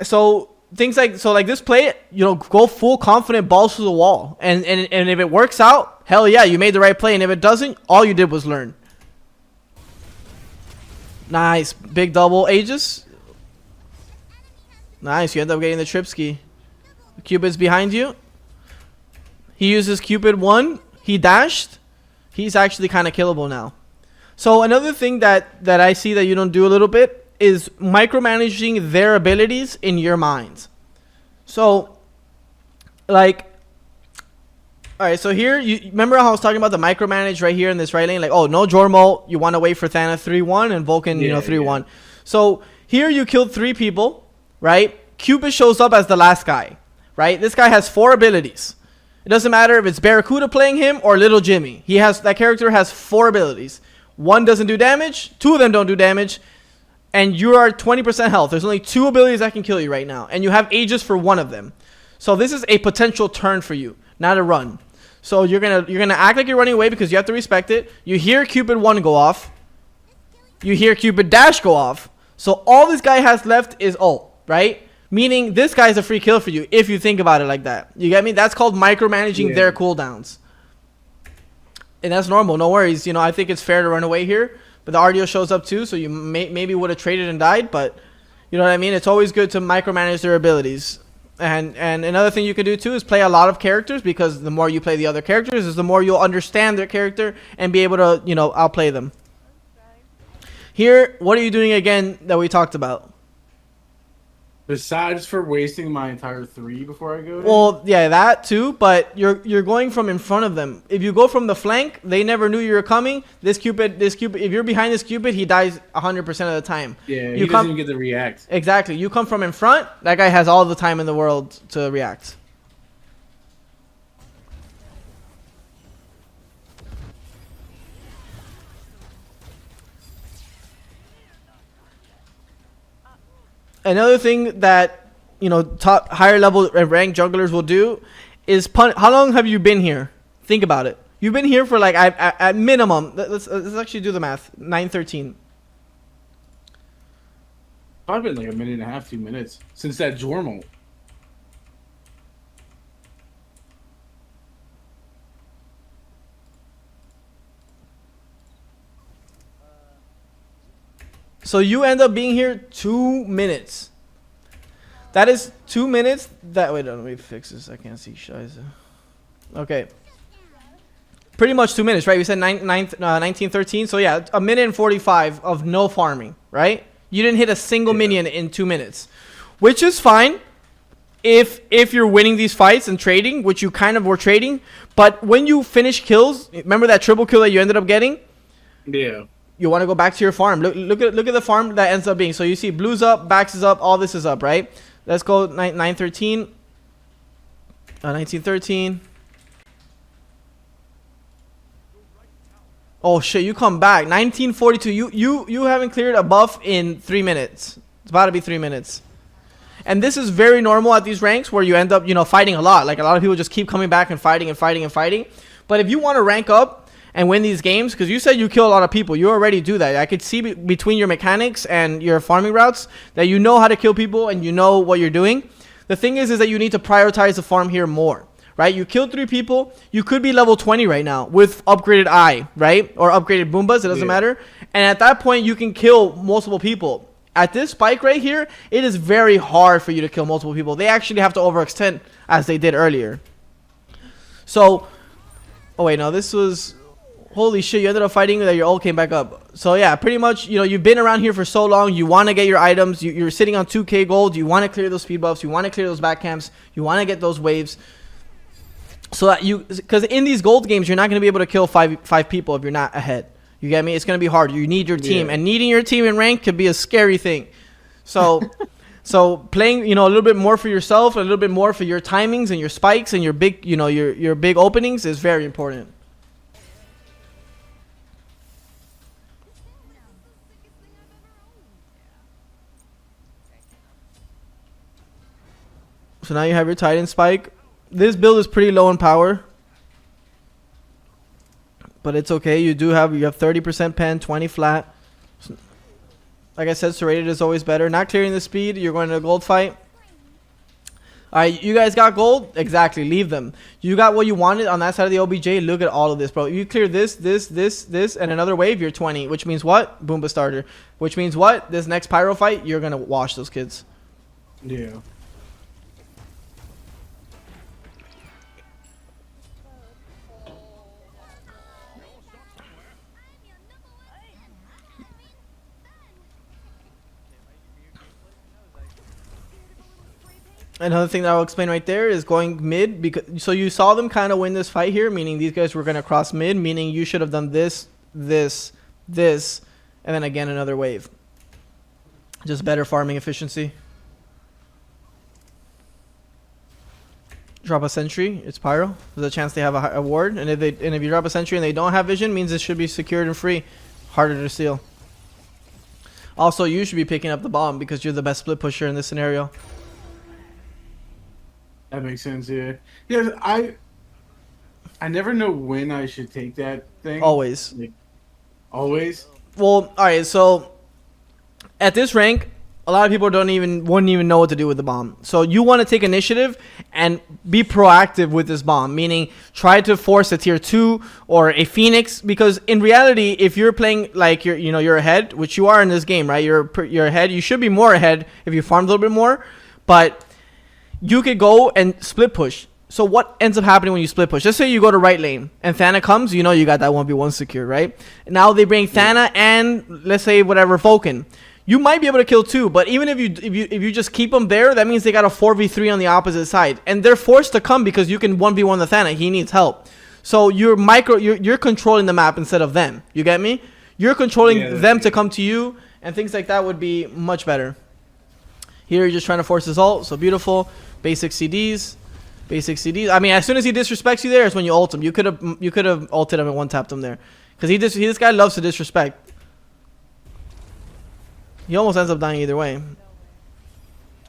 So things like this play, you know, go full confident, balls to the wall, and if it works out, hell yeah, you made the right play, and if it doesn't, all you did was learn. Nice. Big double Aegis. Nice. You end up getting the Tripski. Cupid's behind you. He uses Cupid 1. He dashed. He's actually kind of killable now. So another thing that I see that you don't do a little bit is micromanaging their abilities in your mind. So, like, all right, so here, you remember how I was talking about the micromanage right here in this right lane? Like, oh, no Jormo, you want to wait for Thana 3-1 and Vulcan, you know, 3-1. So here you killed 3 people, right? Cupid shows up as the last guy, right? This guy has 4 abilities. It doesn't matter if it's Barracuda playing him or Little Jimmy. That character has 4 abilities. 1 doesn't do damage, 2 of them don't do damage, and you are 20% health. There's only 2 abilities that can kill you right now, and you have Aegis for 1 of them. So this is a potential turn for you, not a run. So you're gonna act like you're running away because you have to respect it. You hear Cupid 1 go off. You hear Cupid dash go off. So all this guy has left is ult, right? Meaning this guy's a free kill for you if you think about it like that. You get me? That's called micromanaging their cooldowns. And that's normal. No worries. You know, I think it's fair to run away here. But the RDO shows up too, so you maybe would have traded and died. But you know what I mean? It's always good to micromanage their abilities. And another thing you can do too is play a lot of characters, because the more you play the other characters is the more you'll understand their character and be able to, you know, outplay them. Here, what are you doing again that we talked about?
Besides for wasting my entire 3 before I go in?
Well, yeah, that too, but you're going from in front of them. If you go from the flank, they never knew you were coming. This Cupid, if you're behind this Cupid, he dies 100% of the time.
Yeah, he doesn't even get to react.
Exactly. You come from in front, that guy has all the time in the world to react. Another thing that, you know, higher level ranked junglers will do is punt. How long have you been here? Think about it. You've been here for like at minimum. Let's actually do the math. 9:13.
Probably been like a minute and a half, 2 minutes since that Jormo.
So you end up being here 2 minutes. That is 2 minutes. Wait, let me fix this. I can't see. Scheiße. Okay. Pretty much 2 minutes, right? We said 1913. So yeah, a minute and 45 of no farming, right? You didn't hit a single minion in 2 minutes, which is fine if you're winning these fights and trading, which you kind of were trading. But when you finish kills, remember that triple kill that you ended up getting?
Yeah.
You want to go back to your farm. Look at the farm that ends up being. So you see blues up, backs is up, all this is up, right? Let's go 913. 1913. Oh shit, you come back. 1942. You haven't cleared a buff in 3 minutes. It's about to be 3 minutes. And this is very normal at these ranks where you end up, you know, fighting a lot. Like a lot of people just keep coming back and fighting and fighting and fighting. But if you want to rank up and win these games, because you said you kill a lot of people, you already do that. I could see between your mechanics and your farming routes that you know how to kill people and you know what you're doing. The thing is that you need to prioritize the farm here more, right? You killed 3 people. You could be level 20 right now with upgraded eye, right? Or upgraded Boombas. It doesn't matter. And at that point, you can kill multiple people. At this spike right here, it is very hard for you to kill multiple people. They actually have to overextend as they did earlier. So, oh wait, no, this was... Holy shit, you ended up fighting that your ult came back up. So yeah, pretty much, you know, you've been around here for so long. You want to get your items. You're sitting on 2k gold. You want to clear those speed buffs. You want to clear those back camps. You want to get those waves. So that because in these gold games, you're not going to be able to kill five people if you're not ahead. You get me? It's going to be hard. You need your team. And needing your team in rank could be a scary thing. So... So playing, you know, a little bit more for yourself, a little bit more for your timings and your spikes and your big, you know, your big openings is very important. So now you have your Titan spike. This build is pretty low in power, but it's okay. You have 30% pen, 20 flat. Like I said, serrated is always better. Not clearing the speed, you're going to a gold fight. All right, you guys got gold? Exactly, leave them. You got what you wanted on that side of the OBJ. Look at all of this, bro. You clear this, and another wave, you're 20. Which means what? Boomba starter. Which means what? This next pyro fight, you're going to wash those kids.
Yeah.
Another thing that I'll explain right there is going mid, because so you saw them kind of win this fight here, meaning these guys were going to cross mid, meaning you should have done this, this, this, and then again another wave. Just better farming efficiency. Drop a sentry, it's pyro. There's a chance they have a ward, and if you drop a sentry and they don't have vision, means it should be secured and free, harder to steal. Also, you should be picking up the bomb because you're the best split pusher in this scenario.
That makes sense, yeah. Yeah, I never know when I should take that thing.
Always.
Like, always?
Well, alright, so at this rank, a lot of people wouldn't even know what to do with the bomb. So you want to take initiative and be proactive with this bomb, meaning try to force a tier 2 or a Phoenix, because in reality, if you're playing like you're ahead, which you are in this game, right? You're ahead. You should be more ahead if you farm a little bit more, but you could go and split push. So what ends up happening when you split push? Let's say you go to right lane and Thana comes, you know you got that 1v1 secure, right? Now they bring Thana and let's say whatever Vulcan. You might be able to kill 2, but even if you just keep them there, that means they got a 4v3 on the opposite side. And they're forced to come because you can 1v1 the Thana. He needs help. So you're controlling the map instead of them. You get me? You're controlling them to come to you, and things like that would be much better. Here you're just trying to force his ult, so beautiful. Basic CDs. Basic CDs. I mean, as soon as he disrespects you there is when you ult him. You could have ulted him and one-tapped him there. Because this guy loves to disrespect. He almost ends up dying either way.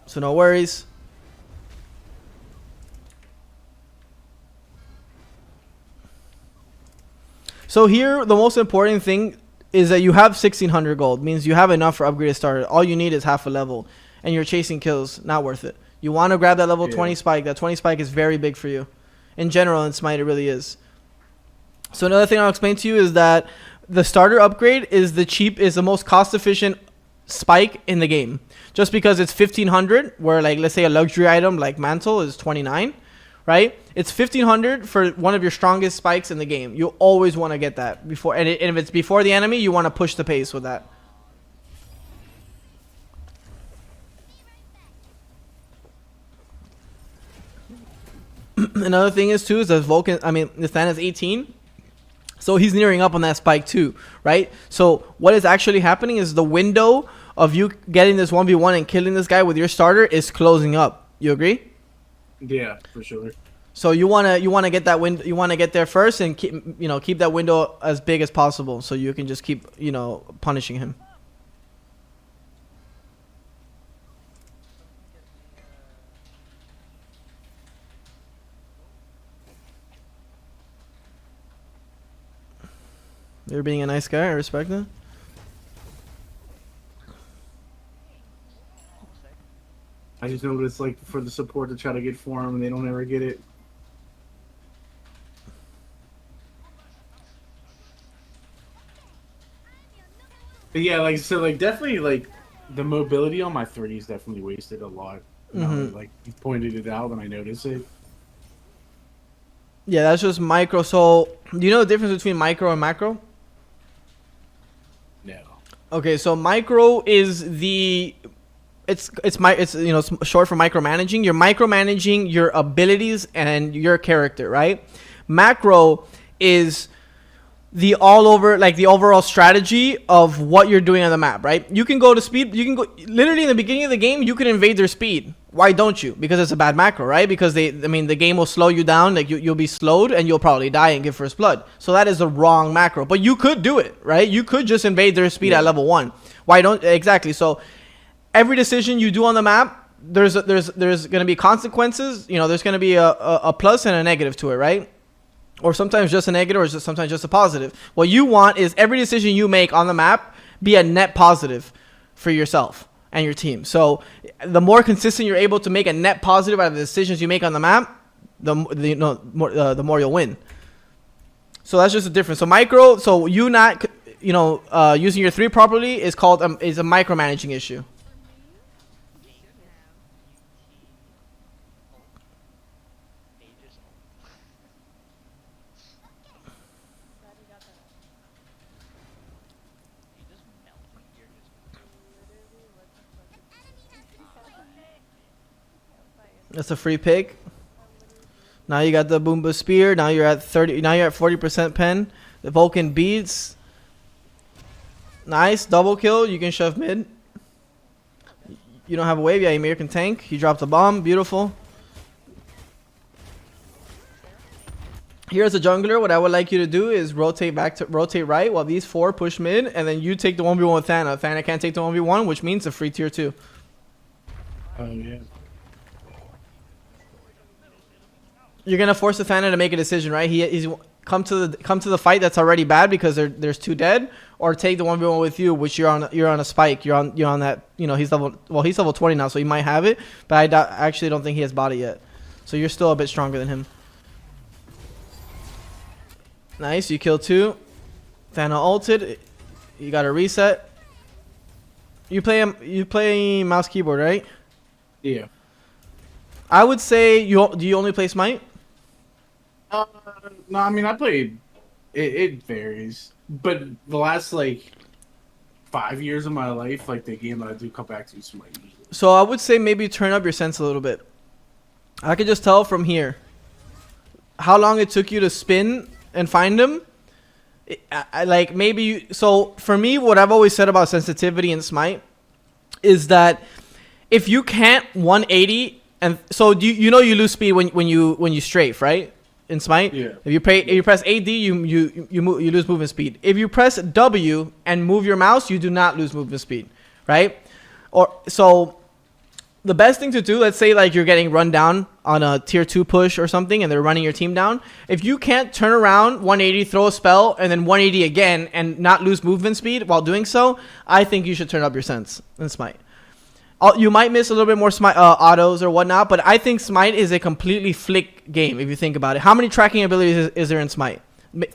So no worries. So here, the most important thing is that you have 1600 gold. Means you have enough for upgraded starter. All you need is half a level. And you're chasing kills. Not worth it. You want to grab that level 20 spike. That 20 spike is very big for you. In general, in Smite, it really is. So another thing I'll explain to you is that the starter upgrade is the most cost-efficient spike in the game. Just because it's 1500, where like let's say a luxury item like mantle is 29, right? It's 1500 for one of your strongest spikes in the game. You always want to get that before, and if it's before the enemy, you want to push the pace with that. Another thing is too is that the Thana is 18, so he's nearing up on that spike too, right? So what is actually happening is the window of you getting this 1v1 and killing this guy with your starter is closing up. You agree?
Yeah, for sure.
So you wanna get that window, you wanna get there first and keep that window as big as possible, so you can just keep punishing him. You're being a nice guy. I respect that.
I just know what it's like for the support to try to get for them and they don't ever get it. But yeah, definitely the mobility on my 3 is definitely wasted a lot. Like you pointed it out and I noticed it.
Yeah, that's just micro. So do you know the difference between micro and macro?
No.
Okay, so micro is it's short for micromanaging. You're micromanaging your abilities and your character, right? Macro is the overall strategy of what you're doing on the map, right? You can go to speed. You can go literally in the beginning of the game. You can invade their speed. Why don't you? Because it's a bad macro, right? Because the game will slow you down. Like you'll be slowed and you'll probably die and give first blood. So that is the wrong macro. But you could do it, right? You could just invade their speed at level 1. Why don't exactly? So every decision you do on the map, there's gonna be consequences. There's gonna be a plus and a negative to it, right? Or sometimes just a negative, or sometimes just a positive. What you want is every decision you make on the map be a net positive for yourself. and your team. So the more consistent you're able to make a net positive out of the decisions you make on the map, the more you'll win. So that's just a difference. So micro, so you not, using your 3 properly is called is a micromanaging issue. That's a free pick. Now you got the Boomba Spear. Now you're at 30. Now you're at 40% pen. The Vulcan beads. Nice double kill. You can shove mid. You don't have a wave. Yeah, Ymir can tank. He dropped a bomb. Beautiful. Here's a jungler. What I would like you to do is rotate right while these 4 push mid, and then you take the 1v1 with Thana. Thana can't take the 1v1, which means a free tier 2.
Oh yeah.
You're gonna force the Thana to make a decision, right? He's come to the fight that's already bad because there's 2 dead, or take the 1v1 with you, which you're on a spike. You're on that. He's level 20 now, so he might have it, but I actually don't think he has bought it yet. So you're still a bit stronger than him. Nice, you kill 2. Thana ulted. You got to reset. You play mouse keyboard, right?
Yeah.
I would say do you only play Smite?
No, I mean I played. It varies, but the last 5 years of my life, the game that I do come back to is Smite.
So I would say maybe turn up your sense a little bit. I could just tell from here how long it took you to spin and find them. So for me, what I've always said about sensitivity in Smite is that if you can't 180, and so you lose speed when you strafe, right? In Smite,
yeah.
If you press AD, you lose movement speed. If you press W and move your mouse, you do not lose movement speed, right? Or so the best thing to do, let's say you're getting run down on a tier 2 push or something, and they're running your team down. If you can't turn around 180, throw a spell, and then 180 again, and not lose movement speed while doing so, I think you should turn up your sense in Smite. You might miss a little bit more Smite autos or whatnot, but I think Smite is a completely flick game if you think about it. How many tracking abilities is there in Smite?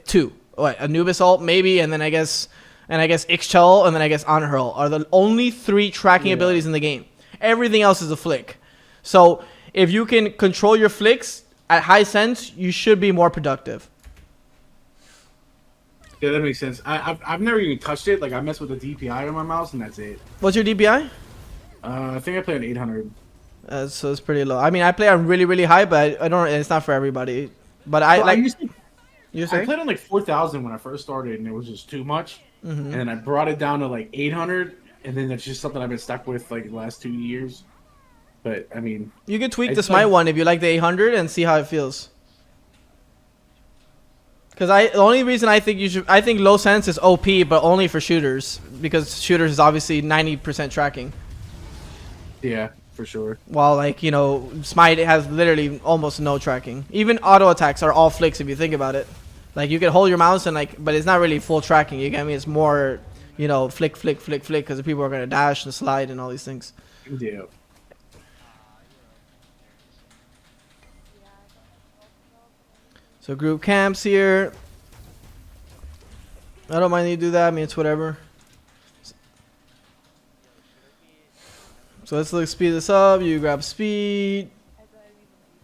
2. What, Anubis ult maybe, and then I guess Ixchel, and then I guess Anhurl are the only 3 tracking abilities in the game. Everything else is a flick. So if you can control your flicks at high sense, you should be more productive.
Yeah, that makes sense. I've never even touched it. I mess with the DPI on my mouse, and that's it.
What's your DPI?
I think I play on 800.
So it's pretty low. I mean, I play on really, really high, but I don't. It's not for everybody. But
I played on 4,000 when I first started, and it was just too much. And then I brought it down to 800, and then that's just something I've been stuck with the last 2 years. But I mean,
you can tweak the Smite one if you like the 800 and see how it feels. Because the only reason I think low sense is OP, but only for shooters, because shooters is obviously 90% tracking.
Yeah, for sure.
While Smite has literally almost no tracking. Even auto attacks are all flicks if you think about it. You can hold your mouse and but it's not really full tracking. You get me? It's more flick, flick, flick, flick, because people are gonna dash and slide and all these things.
Yeah.
So group camps here. I don't mind you do that. I mean, it's whatever. So let's speed this up. You grab speed.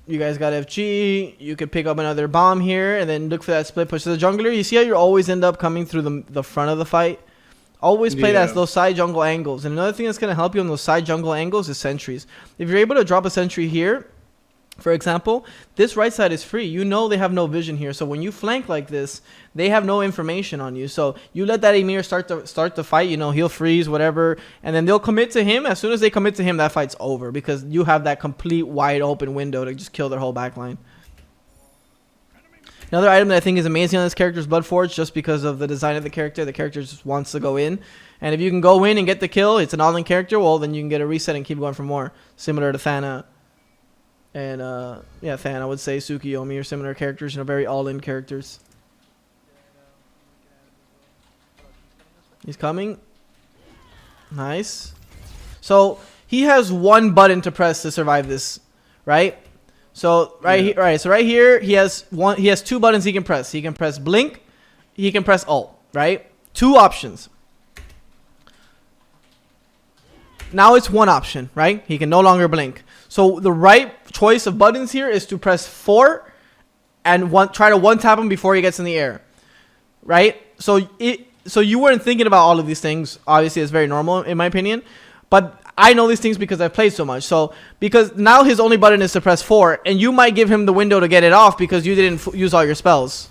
You guys got FG. You could pick up another bomb here and then look for that split push to the jungler. You see how you always end up coming through the front of the fight? Always play those side jungle angles. And another thing that's going to help you on those side jungle angles is sentries. If you're able to drop a sentry here, for example, this right side is free. They have no vision here. So when you flank like this, they have no information on you. So you let that Ymir start the fight. He'll freeze, whatever. And then they'll commit to him. As soon as they commit to him, that fight's over. Because you have that complete wide open window to just kill their whole backline. Another item that I think is amazing on this character is Bloodforge, just because of the design of the character. The character just wants to go in. And if you can go in and get the kill, it's an all-in character, well, then you can get a reset and keep going for more. Similar to Thana. And, Thana, I would say Tsukiyomi are similar characters, very all-in characters. He's coming. Nice. So he has one button to press to survive this, right? So right here he has one. He has two buttons he can press. He can press blink, he can press alt, right? Two options. Now it's one option, right? He can no longer blink. So the right choice of buttons here is to press 4 and try to one tap him before he gets in the air, right? So you weren't thinking about all of these things. Obviously, it's very normal in my opinion, but I know these things because I've played so much. So because now his only button is to press 4, and you might give him the window to get it off because you didn't use all your spells.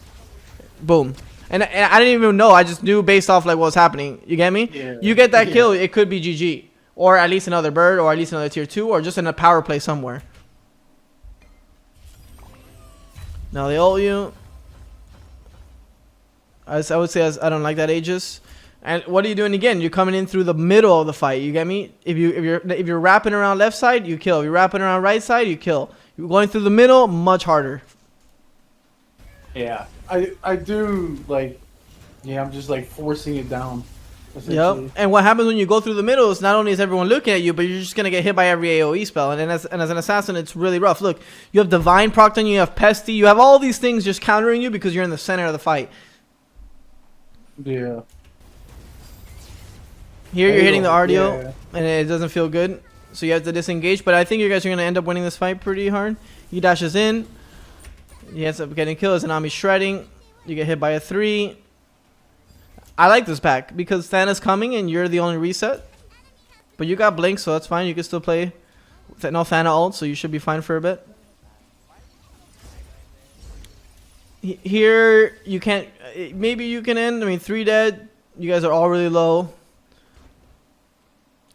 Boom. And I didn't even know. I just knew based off like what was happening. You get me?
Yeah.
You get that kill, it could be GG. Or at least another bird, or at least another tier 2, or just in a power play somewhere. Now they ult you. As I would say, I don't like that Aegis. And what are you doing again? You're coming in through the middle of the fight. You get me? If you're wrapping around left side, you kill. If you're wrapping around right side, you kill. You're going through the middle, much harder.
Yeah, I do like. Yeah, I'm just like forcing it down.
Yep. And what happens when you go through the middle is not only is everyone looking at you, but you're just gonna get hit by every AOE spell. And as an assassin, it's really rough. Look, you have Divine procced on you, you have Pesty, you have all these things just countering you because you're in the center of the fight.
Yeah.
Here you're hitting the RDO, and it doesn't feel good, so you have to disengage. But I think you guys are gonna end up winning this fight pretty hard. He dashes in, he ends up getting killed. Zanami shredding. You get hit by a 3. I like this pack because Thanos coming and you're the only reset. But you got Blink, so that's fine. You can still play. No Thana ult, so you should be fine for a bit. Here, you can't... Maybe you can end. I mean, 3 dead. You guys are all really low.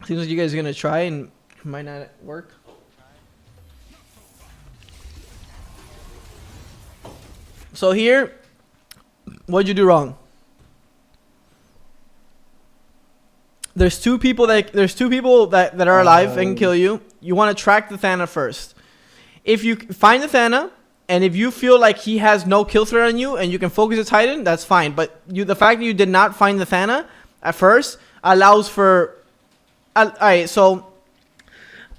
Seems like you guys are going to try and it might not work. So here, what'd you do wrong? There's two people that are alive and can kill you. You want to track the Thana first. If you find the Thana, and if you feel like he has no kill threat on you, and you can focus the Titan, that's fine. But the fact that you did not find the Thana at first allows for. Alright, so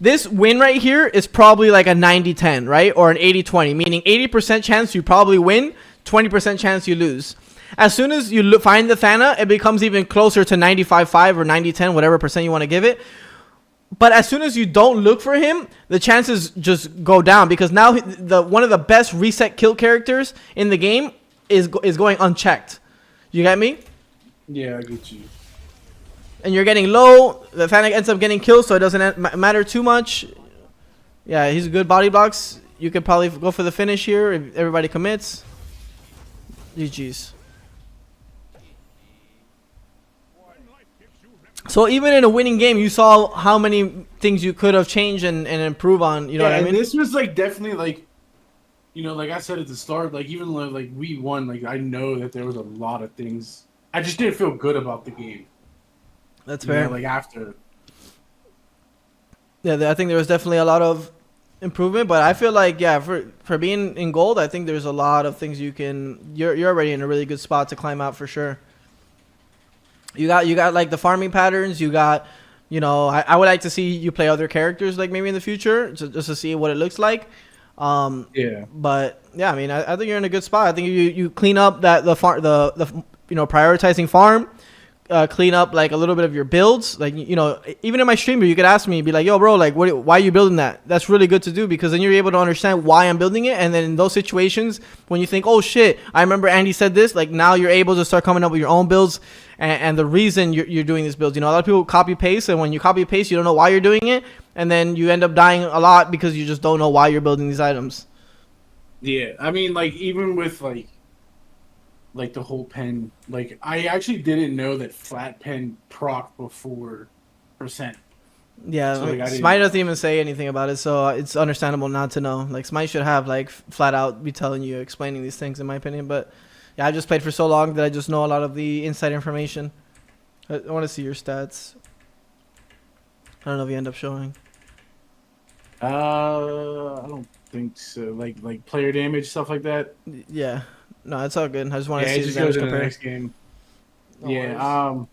this win right here is probably like a 90-10, right, or an 80-20, meaning 80% chance you probably win, 20% chance you lose. As soon as you find the Thana, it becomes even closer to 95-5 or 90-10, whatever percent you want to give it. But as soon as you don't look for him, the chances just go down because now one of the best reset kill characters in the game is going unchecked. You get me?
Yeah, I get you.
And you're getting low. The Thana ends up getting killed, so it doesn't matter too much. Yeah, he's good body blocks. You could probably go for the finish here if everybody commits. GG's. So even in a winning game, you saw how many things you could have changed and improve on. You know what I mean?
This was like definitely like, you know, like I said at the start, like even like we won, like I know that there was a lot of things. I just didn't feel good about the game.
That's fair.
You know, like after.
Yeah, I think there was definitely a lot of improvement, but I feel like for being in gold, I think there's a lot of things you can. You're already in a really good spot to climb out for sure. You got like the farming patterns. You got, you know, I would like to see you play other characters like maybe in the future just to see what it looks like.
Yeah.
But yeah, I mean, I think you're in a good spot. I think you clean up the you know, prioritizing farm. Clean up like a little bit of your builds, like, you know, even in my streamer you could ask me, be like, yo bro, like why are you building that? That's really good to do because then you're able to understand why I'm building it, and then in those situations when you think, oh shit, I remember Andy said this, like now you're able to start coming up with your own builds and the reason you're doing this build. You know, a lot of people copy paste, and when you copy paste you don't know why you're doing it, and then you end up dying a lot because you just don't know why you're building these items.
Yeah, I mean, like even with like the whole pen, like I actually didn't know that flat pen proc before percent.
Yeah,
So, like,
Smite doesn't even say anything about it, so it's understandable not to know. Like Smite should have like flat out be telling you, explaining these things, in my opinion. But yeah, I just played for so long that I just know a lot of the inside information. I want to see your stats. I don't know if you end up showing.
I don't think so. Like player damage, stuff like that.
Yeah. No, it's all good. I just want to
Yeah,
see
it just
the damage
goes in the
compared.
next game.
No
Yeah.
worries.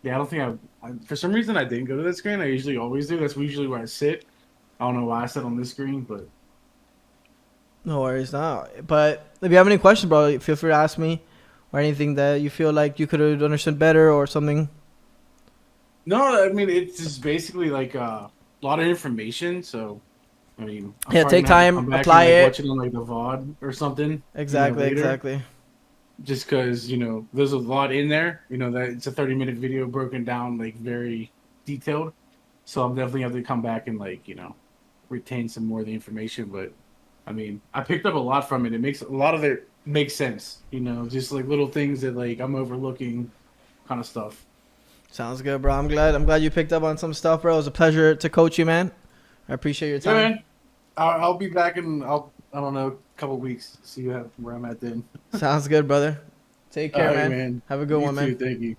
Yeah, I don't think for some reason I didn't go to that screen. I usually always do. That's usually where I sit. I don't know why I sat on this screen, but
No worries, no. But if you have any questions, bro, feel free to ask me, or anything that you feel like you could have understood better or something.
no, I mean it's just basically like a lot of information. So I mean, I'm
Yeah,
probably
take
gonna have to
time,
come back and
apply
like watch
it.
it on like the VOD or something,
Exactly,
later.
exactly.
Just because there's a lot in there. That it's a 30-minute video broken down like very detailed. So I'm definitely have to come back and like retain some more of the information. But I mean, I picked up a lot from it. It makes a lot of it makes sense. Just like little things that like I'm overlooking, kind of stuff.
Sounds good, bro. I'm glad you picked up on some stuff, bro. It was a pleasure to coach you, man. I appreciate your
Yeah,
time.
man. I'll be back in I don't know, a couple weeks. See where I'm at then.
Sounds good, brother. Take
All
care,
right,
man.
man.
Have a good
You
one, man.
too. Thank you.